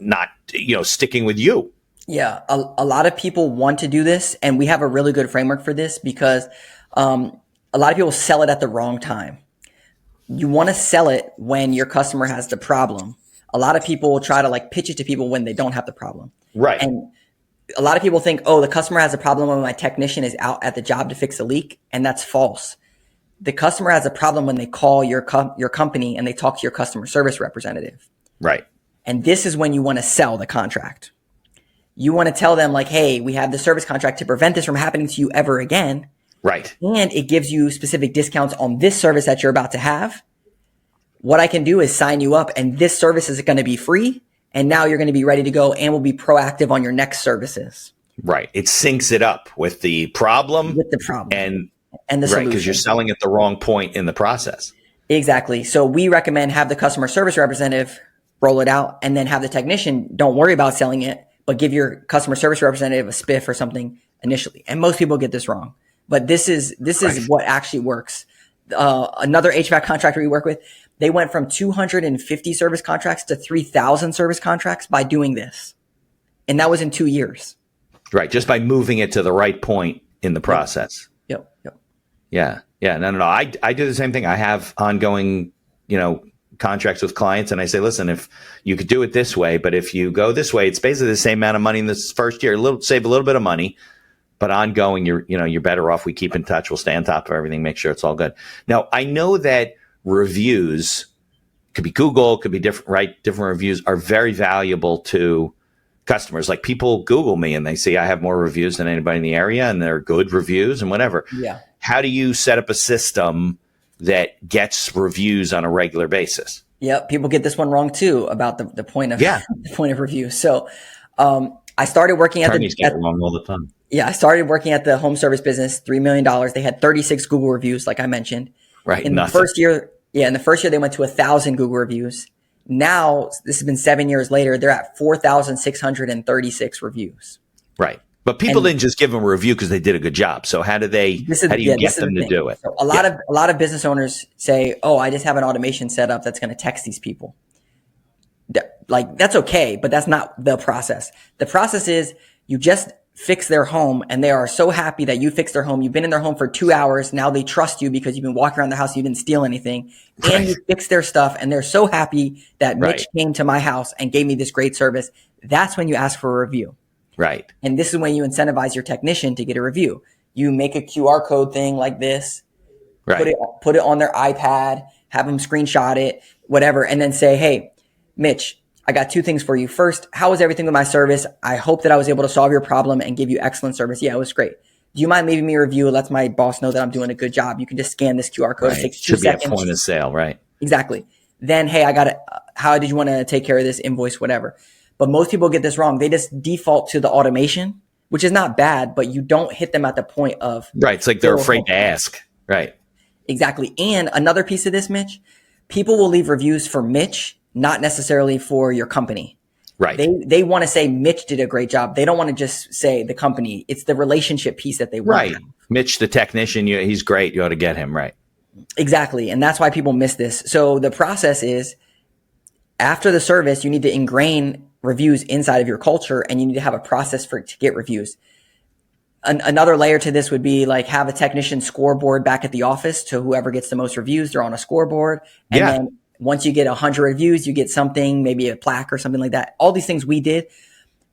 not, sticking with you. Yeah. A lot of people want to do this, and we have a really good framework for this because a lot of people sell it at the wrong time. You want to sell it when your customer has the problem. A lot of people will try to like pitch it to people when they don't have the problem. Right. And a lot of people think, oh, the customer has a problem when my technician is out at the job to fix a leak. And that's false. The customer has a problem when they call your company and they talk to your customer service representative. Right. And this is when you want to sell the contract. You want to tell them like, hey, we have the service contract to prevent this from happening to you ever again. Right. And it gives you specific discounts on this service that you're about to have. What I can do is sign you up, and this service is going to be free. And now you're going to be ready to go and will be proactive on your next services. Right. It syncs it up with the problem. With the problem. And the solution. Right, because you're selling at the wrong point in the process. Exactly. So we recommend have the customer service representative roll it out and then have the technician, don't worry about selling it, but give your customer service representative a spiff or something initially. And most people get this wrong. But this is what actually works. Another HVAC contractor we work with, they went from 250 service contracts to 3,000 service contracts by doing this. And that was in 2 years. Right. Just by moving it to the right point in the process. Yep. Yeah. No. I do the same thing. I have ongoing, contracts with clients. And I say, listen, if you could do it this way, but if you go this way, it's basically the same amount of money in this first year, save a little bit of money. But ongoing, you're better off. We keep in touch. We'll stay on top of everything, make sure it's all good. Now, I know that reviews could be Google, could be different, right? Different reviews are very valuable to customers. Like people Google me and they see I have more reviews than anybody in the area and they're good reviews and whatever. Yeah. How do you set up a system that gets reviews on a regular basis? Yeah. People get this one wrong too about the point of the point of review. So I started working Attorneys get it wrong all the time. Yeah, I started working at the home service business, $3 million. They had 36 Google reviews, like I mentioned. Right. In the first year, they went to 1,000 Google reviews. Now, this has been 7 years later, they're at 4,636 reviews. Right. But people didn't just give them a review because they did a good job. So how do you get them to do it? So a lot of business owners say, oh, I just have an automation set up that's going to text these people. Like, that's okay, but that's not the process. The process is you just fix their home and they are so happy that you fixed their home. You've been in their home for 2 hours. Now they trust you because you've been walking around their house. You didn't steal anything and you fixed their stuff. And they're so happy that Mitch came to my house and gave me this great service. That's when you ask for a review. Right. And this is when you incentivize your technician to get a review. You make a QR code thing like this, Right. put it on their iPad, have them screenshot it, whatever, and then say, hey, Mitch, I got two things for you. First, how was everything with my service? I hope that I was able to solve your problem and give you excellent service. Yeah, it was great. Do you mind leaving me a review? It lets my boss know that I'm doing a good job. You can just scan this QR code. It Right. takes 2 Should be a seconds. point of sale. Right. Exactly. Then, hey, I got it. How did you want to take care of this invoice, whatever? But most people get this wrong. They just default to the automation, which is not bad, but you don't hit them at the point of. Right. It's like they're afraid to ask. Right. Exactly. And another piece of this, Mitch, people will leave reviews for Mitch, not necessarily for your company. Right. They want to say Mitch did a great job. They don't want to just say the company. It's the relationship piece that they want. Right. Mitch, the technician, he's great. You ought to get him. Right. Exactly. And that's why people miss this. So the process is after the service, you need to ingrain reviews inside of your culture, and you need to have a process to get reviews. Another layer to this would be like have a technician scoreboard back at the office to whoever gets the most reviews. They're on a scoreboard. And then once you get 100 reviews, you get something, maybe a plaque or something like that. All these things we did.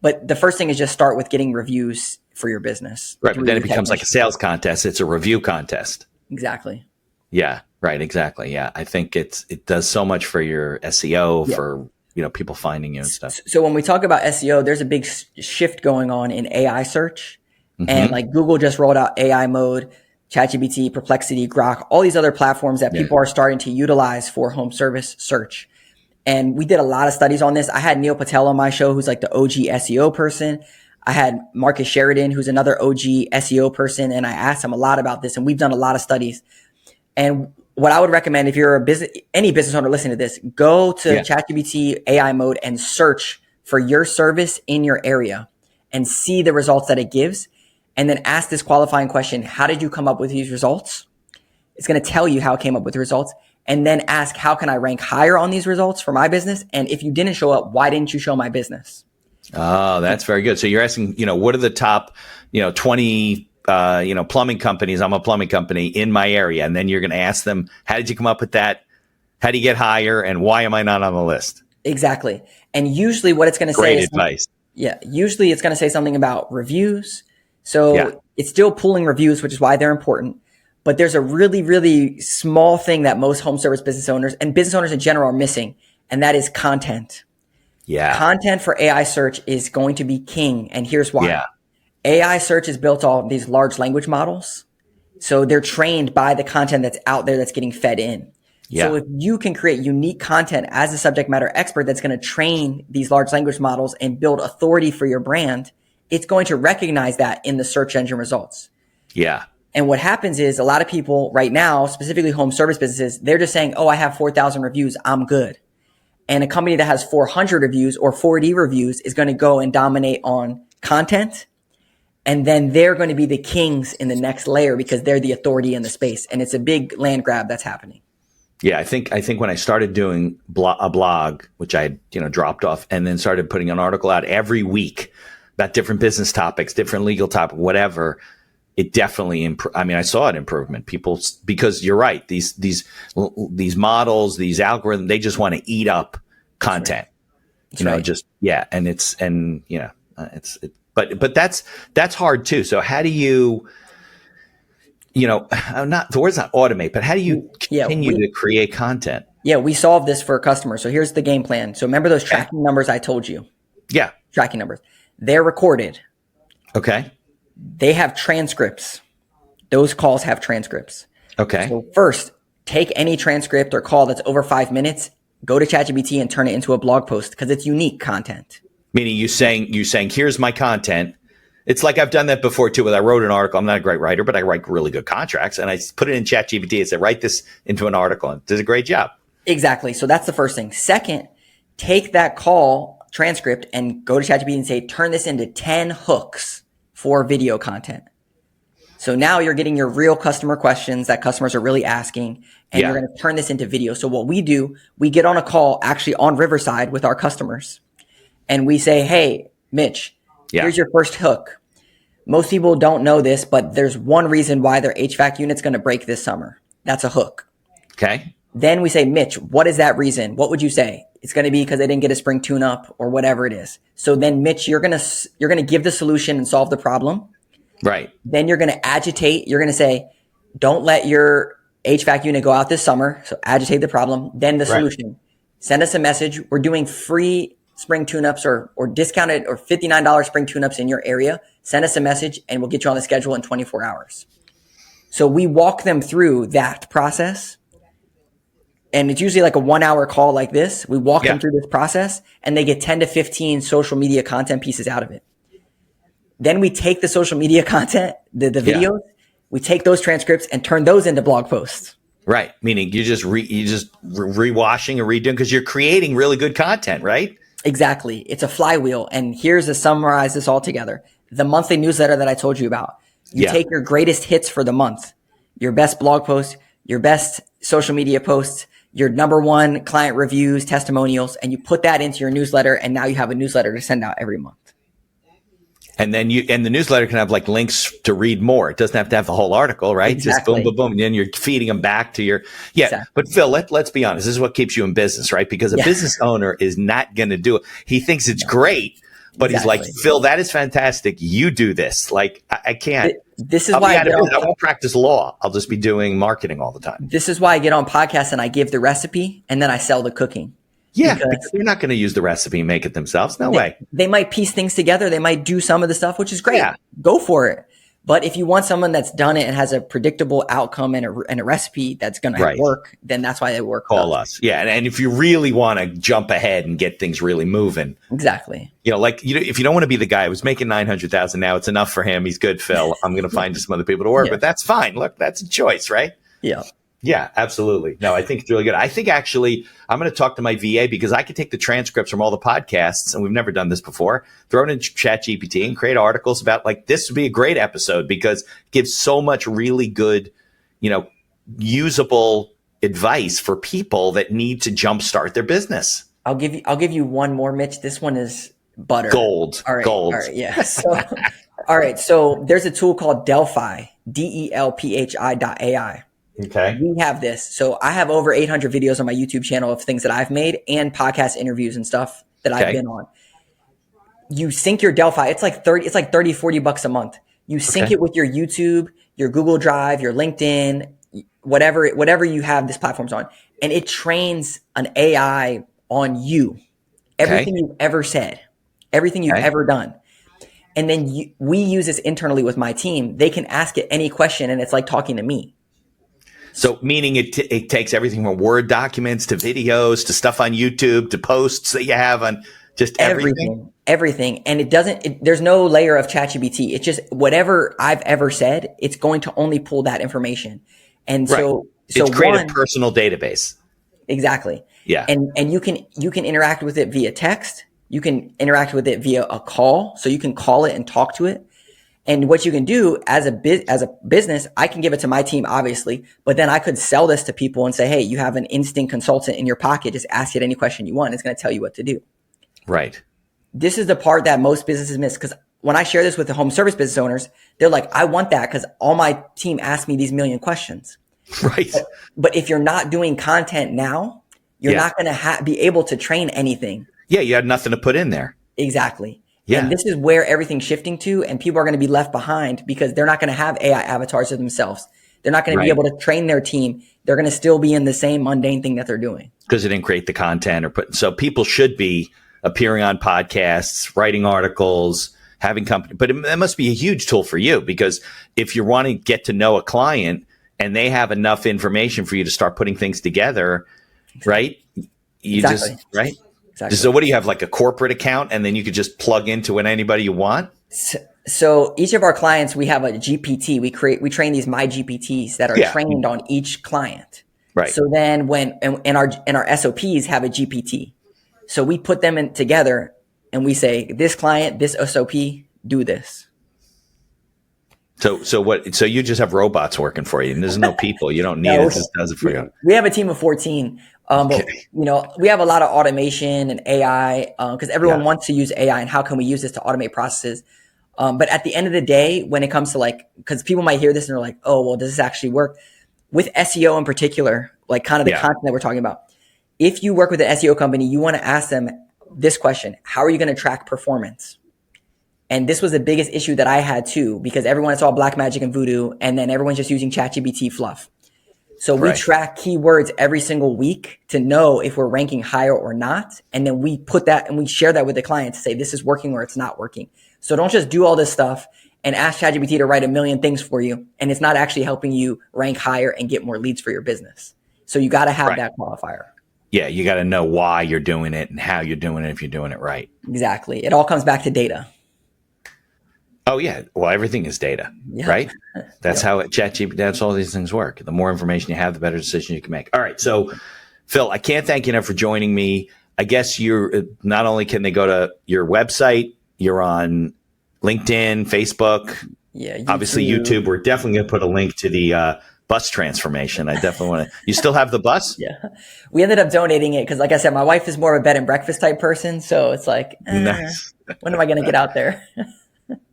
But the first thing is just start with getting reviews for your business. Right. But then it becomes like a sales contest. It's a review contest. Exactly. Yeah. Right. Exactly. Yeah. I think it does so much for your SEO, for, people finding you and stuff. So when we talk about SEO, there's a big shift going on in AI search. Mm-hmm. And like Google just rolled out AI mode, ChatGPT, Perplexity, Grok, all these other platforms that people are starting to utilize for home service search. And we did a lot of studies on this. I had Neil Patel on my show, who's like the OG SEO person. I had Marcus Sheridan, who's another OG SEO person. And I asked him a lot about this, and we've done a lot of studies. And what I would recommend if you're any business owner listening to this, go to ChatGPT AI mode and search for your service in your area and see the results that it gives. And then ask this qualifying question, how did you come up with these results? It's going to tell you how it came up with the results. And then ask, how can I rank higher on these results for my business? And if you didn't show up, why didn't you show my business? Oh, that's very good. So you're asking, what are the top, 20, plumbing companies? I'm a plumbing company in my area. And then you're going to ask them, how did you come up with that? How do you get higher? And why am I not on the list? Exactly. And usually what it's going to say is advice. Usually it's going to say something about reviews. So it's still pulling reviews, which is why they're important. But there's a really, really small thing that most home service business owners and business owners in general are missing, and that is content. Yeah. Content for AI search is going to be king, and here's why. Yeah. AI search is built on these large language models. So they're trained by the content that's out there that's getting fed in. Yeah. So if you can create unique content as a subject matter expert that's going to train these large language models and build authority for your brand, it's going to recognize that in the search engine results. Yeah. And what happens is a lot of people right now, specifically home service businesses, they're just saying, oh, I have 4,000 reviews, I'm good. And a company that has 400 reviews or 4D reviews is going to go and dominate on content. And then they're going to be the kings in the next layer because they're the authority in the space. And it's a big land grab that's happening. Yeah, I think when I started doing a blog, which I had, dropped off, and then started putting an article out every week about different business topics, different legal topics, whatever, it definitely I saw an improvement. People, because you're right, these models, these algorithms, they just want to eat up content. But that's hard too. So how do you, the word's not automate, but how do you continue to create content? Yeah, we solve this for customers. So here's the game plan. So remember those tracking numbers I told you? Yeah. Tracking numbers. They're recorded. Okay. They have transcripts. Those calls have transcripts. Okay. So first, take any transcript or call that's over 5 minutes, go to ChatGPT and turn it into a blog post because it's unique content. Meaning you saying, here's my content. It's like I've done that before too. Where I wrote an article. I'm not a great writer, but I write really good contracts. And I put it in ChatGPT and said, write this into an article. And it does a great job. Exactly. So that's the first thing. Second, take that call transcript and go to ChatGPT and say, turn this into 10 hooks for video content. So now you're getting your real customer questions that customers are really asking, and you're going to turn this into video. So what we do, we get on a call actually on Riverside with our customers, and we say, hey, Mitch, here's your first hook. Most people don't know this, but there's one reason why their HVAC unit's going to break this summer. That's a hook. Okay. Then we say, Mitch, what is that reason? What would you say? It's going to be because they didn't get a spring tune up or whatever it is. So then, Mitch, you're going to give the solution and solve the problem. Right. Then you're going to agitate. You're going to say, don't let your HVAC unit go out this summer. So agitate the problem. Then the solution. Send us a message. We're doing free spring tune-ups or discounted or $59 spring tune-ups in your area. Send us a message and we'll get you on the schedule in 24 hours. So we walk them through that process. And it's usually like a 1 hour call like this. We walk them through this process and they get 10 to 15 social media content pieces out of it. Then we take the social media content, the videos, we take those transcripts and turn those into blog posts. Right. Meaning you just rewashing and redoing because you're creating really good content, right? Exactly. It's a flywheel. And here's to summarize this all together. The monthly newsletter that I told you about. You take your greatest hits for the month, your best blog posts, your best social media posts, your number one client reviews, testimonials, and you put that into your newsletter. And now you have a newsletter to send out every month. And then the newsletter can have like links to read more. It doesn't have to have the whole article, right? Exactly. Just boom, boom, boom. And then you're feeding them back to your, Exactly. But Phil, let's be honest. This is what keeps you in business, right? Because a business owner is not going to do it. He thinks it's great, but he's like, Phil, that is fantastic. You do this. Like, I can't. This is why I won't practice law. I'll just be doing marketing all the time. This is why I get on podcasts and I give the recipe and then I sell the cooking. Yeah, because they're not going to use the recipe and make it themselves. No way. They might piece things together. They might do some of the stuff, which is great. Yeah. Go for it. But if you want someone that's done it and has a predictable outcome and a recipe that's going to work, then that's why they work. Call us. Yeah. And if you really want to jump ahead and get things really moving. Exactly. If you don't want to be the guy who's making 900,000 now, it's enough for him. He's good, Phil. I'm going to find you some other people to work, but that's fine. Look, that's a choice, right? Yeah. Yeah, absolutely. No, I think it's really good. I think actually I'm going to talk to my VA because I can take the transcripts from all the podcasts, and we've never done this before, throw it in ChatGPT and create articles about like this would be a great episode because it gives so much really good, usable advice for people that need to jumpstart their business. I'll give you one more, Mitch. This one is butter. Gold. All right. Gold. All right. Yeah. So, all right. So there's a tool called Delphi, DELPHI.ai. Okay. We have this. So I have over 800 videos on my YouTube channel of things that I've made and podcast interviews and stuff that I've been on. You sync your Delphi. It's like 30, $40 a month. You sync it with your YouTube, your Google Drive, your LinkedIn, whatever you have this platform's on. And it trains an AI on you. Everything you've ever said, everything you've ever done. And then we use this internally with my team. They can ask it any question and it's like talking to me. So meaning it takes everything from Word documents to videos to stuff on YouTube to posts that you have on just everything. Everything. And there's no layer of ChatGPT. It's just whatever I've ever said, it's going to only pull that information. And so it's create a personal database. Exactly. Yeah. And you can interact with it via text. You can interact with it via a call. So you can call it and talk to it. And what you can do as a business, I can give it to my team, obviously, but then I could sell this to people and say, hey, you have an instant consultant in your pocket. Just ask it any question you want. It's going to tell you what to do. Right. This is the part that most businesses miss. Because when I share this with the home service business owners, they're like, I want that because all my team asked me these million questions. Right. But if you're not doing content now, you're not going to be able to train anything. Yeah. You had nothing to put in there. Exactly. Yeah. And this is where everything's shifting to, and people are going to be left behind because they're not going to have AI avatars of themselves. They're not going to be able to train their team. They're going to still be in the same mundane thing that they're doing. Because they didn't create the content so people should be appearing on podcasts, writing articles, having company. But it must be a huge tool for you because if you're wanting to get to know a client and they have enough information for you to start putting things together, right? Exactly. So what do you have, like a corporate account, and then you could just plug into anybody you want? So each of our clients, we have a GPT. We train these My GPTs that are trained on each client. Right. So then our SOPs have a GPT. So we put them in together and we say, this client, this SOP, do this. So you just have robots working for you and there's no people. You don't need it. It just does it for you. We have a team of 14. But we have a lot of automation and AI because everyone wants to use AI and how can we use this to automate processes. But at the end of the day, when it comes to because people might hear this and they're like, oh, well, does this actually work? With SEO in particular, like kind of the content that we're talking about, if you work with an SEO company, you want to ask them this question: how are you going to track performance? And this was the biggest issue that I had too, because everyone, it's all black magic and voodoo, and then everyone's just using ChatGPT fluff. So we track keywords every single week to know if we're ranking higher or not. And then we put that and we share that with the client to say, this is working or it's not working. So don't just do all this stuff and ask ChatGPT to write a million things for you, and it's not actually helping you rank higher and get more leads for your business. So you got to have that qualifier. Yeah, you got to know why you're doing it and how you're doing it if you're doing it right. Exactly. It all comes back to data. Oh, yeah. Well, everything is data, right? That's how ChatGPT, that's all these things work. The more information you have, the better decision you can make. All right. So, Phil, I can't thank you enough for joining me. I guess you're not only can they go to your website, you're on LinkedIn, Facebook, YouTube. Obviously YouTube. We're definitely going to put a link to the bus transformation. I definitely want to. You still have the bus? Yeah. We ended up donating it because, like I said, my wife is more of a bed and breakfast type person. So it's like, nice. When am I going to get out there?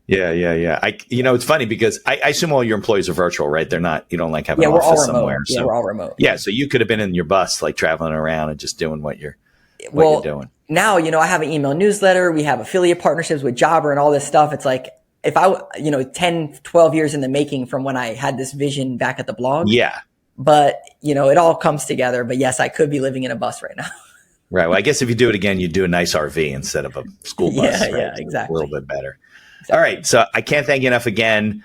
Yeah. It's funny because I assume all your employees are virtual, right? They're not, you don't like have an office somewhere. Yeah, so, we're all remote. Yeah. So you could have been in your bus, like traveling around and just doing what you're doing. Now, I have an email newsletter. We have affiliate partnerships with Jobber and all this stuff. It's like, if I, 10, 12 years in the making from when I had this vision back at the blog. Yeah. But, it all comes together. But yes, I could be living in a bus right now. Right. Well, I guess if you do it again, you'd do a nice RV instead of a school bus. Yeah, exactly. A little bit better. Exactly. All right. So I can't thank you enough again.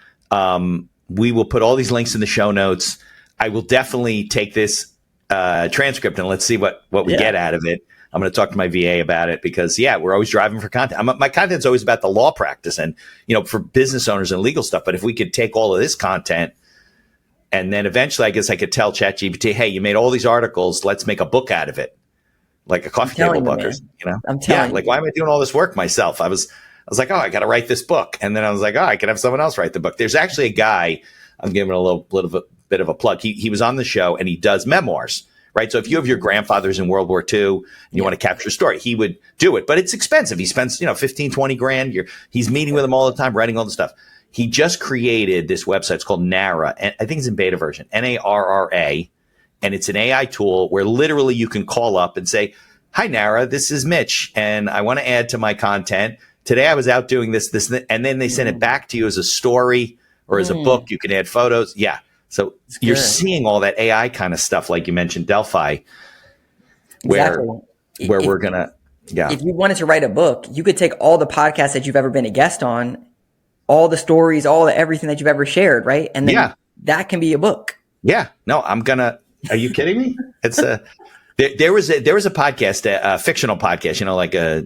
We will put all these links in the show notes. I will definitely take this transcript and let's see what we get out of it. I'm going to talk to my VA about it because, we're always driving for content. My content's always about the law practice and, for business owners and legal stuff. But if we could take all of this content and then eventually I guess I could tell ChatGPT, hey, you made all these articles. Let's make a book out of it. Like a coffee table book, I'm telling you. Like, why am I doing all this work myself? I was like, I got to write this book. And then I was like, I can have someone else write the book. There's actually a guy, I'm giving a little bit of a plug. He was on the show and he does memoirs, right? So if you have your grandfathers in World War II and you want to capture a story, he would do it, but it's expensive. He spends, 15, 20 grand. He's meeting with them all the time, writing all the stuff. He just created this website. It's called Nara. And I think it's in beta version, Narra. And it's an AI tool where literally you can call up and say, hi, Nara, this is Mitch, and I want to add to my content. Today I was out doing this, and then they send it back to you as a story or as a book. You can add photos. Yeah. So you're seeing all that AI kind of stuff, like you mentioned, Delphi, where we're going to, If you wanted to write a book, you could take all the podcasts that you've ever been a guest on, all the stories, everything that you've ever shared, right? And then that can be a book. Yeah. No, are you kidding me? It's there was a podcast, a fictional podcast, like a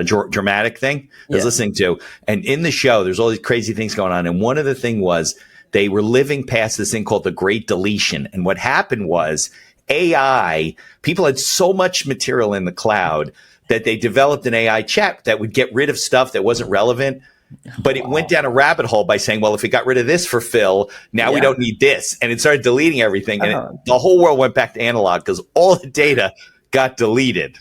dramatic thing I was listening to. And in the show, there's all these crazy things going on. And one of the thing was they were living past this thing called the Great Deletion. And what happened was AI, people had so much material in the cloud that they developed an AI chat that would get rid of stuff that wasn't relevant. But it went down a rabbit hole by saying, well, if we got rid of this for Phil, now we don't need this. And it started deleting everything. And the whole world went back to analog because all the data got deleted.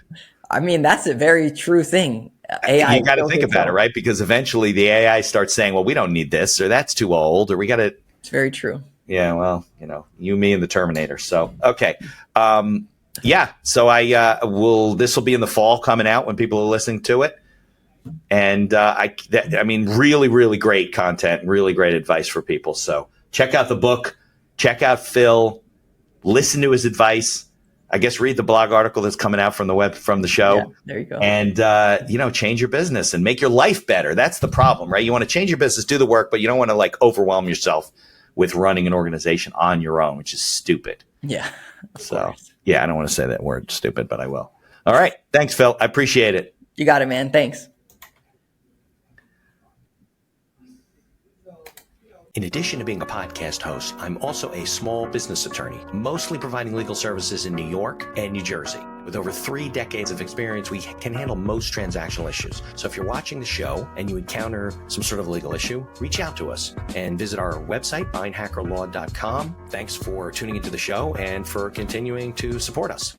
I mean, that's a very true thing. AI. You got to think about it, right? Because eventually the AI starts saying, well, we don't need this, or that's too old, or we got to. It's very true. Yeah. Well, you, me, and the Terminator. So, okay. So this will be in the fall coming out when people are listening to it. And really, really great content, really great advice for people. So check out the book, check out Phil, listen to his advice. I guess read the blog article that's coming out from the show. Yeah, there you go. And change your business and make your life better. That's the problem, right? You want to change your business, do the work, but you don't want to overwhelm yourself with running an organization on your own, which is stupid. Yeah. So I don't want to say that word stupid, but I will. All right. Thanks, Phil. I appreciate it. You got it, man. Thanks. In addition to being a podcast host, I'm also a small business attorney, mostly providing legal services in New York and New Jersey. With over 3 decades of experience, we can handle most transactional issues. So if you're watching the show and you encounter some sort of legal issue, reach out to us and visit our website, beinhakerlaw.com. Thanks for tuning into the show and for continuing to support us.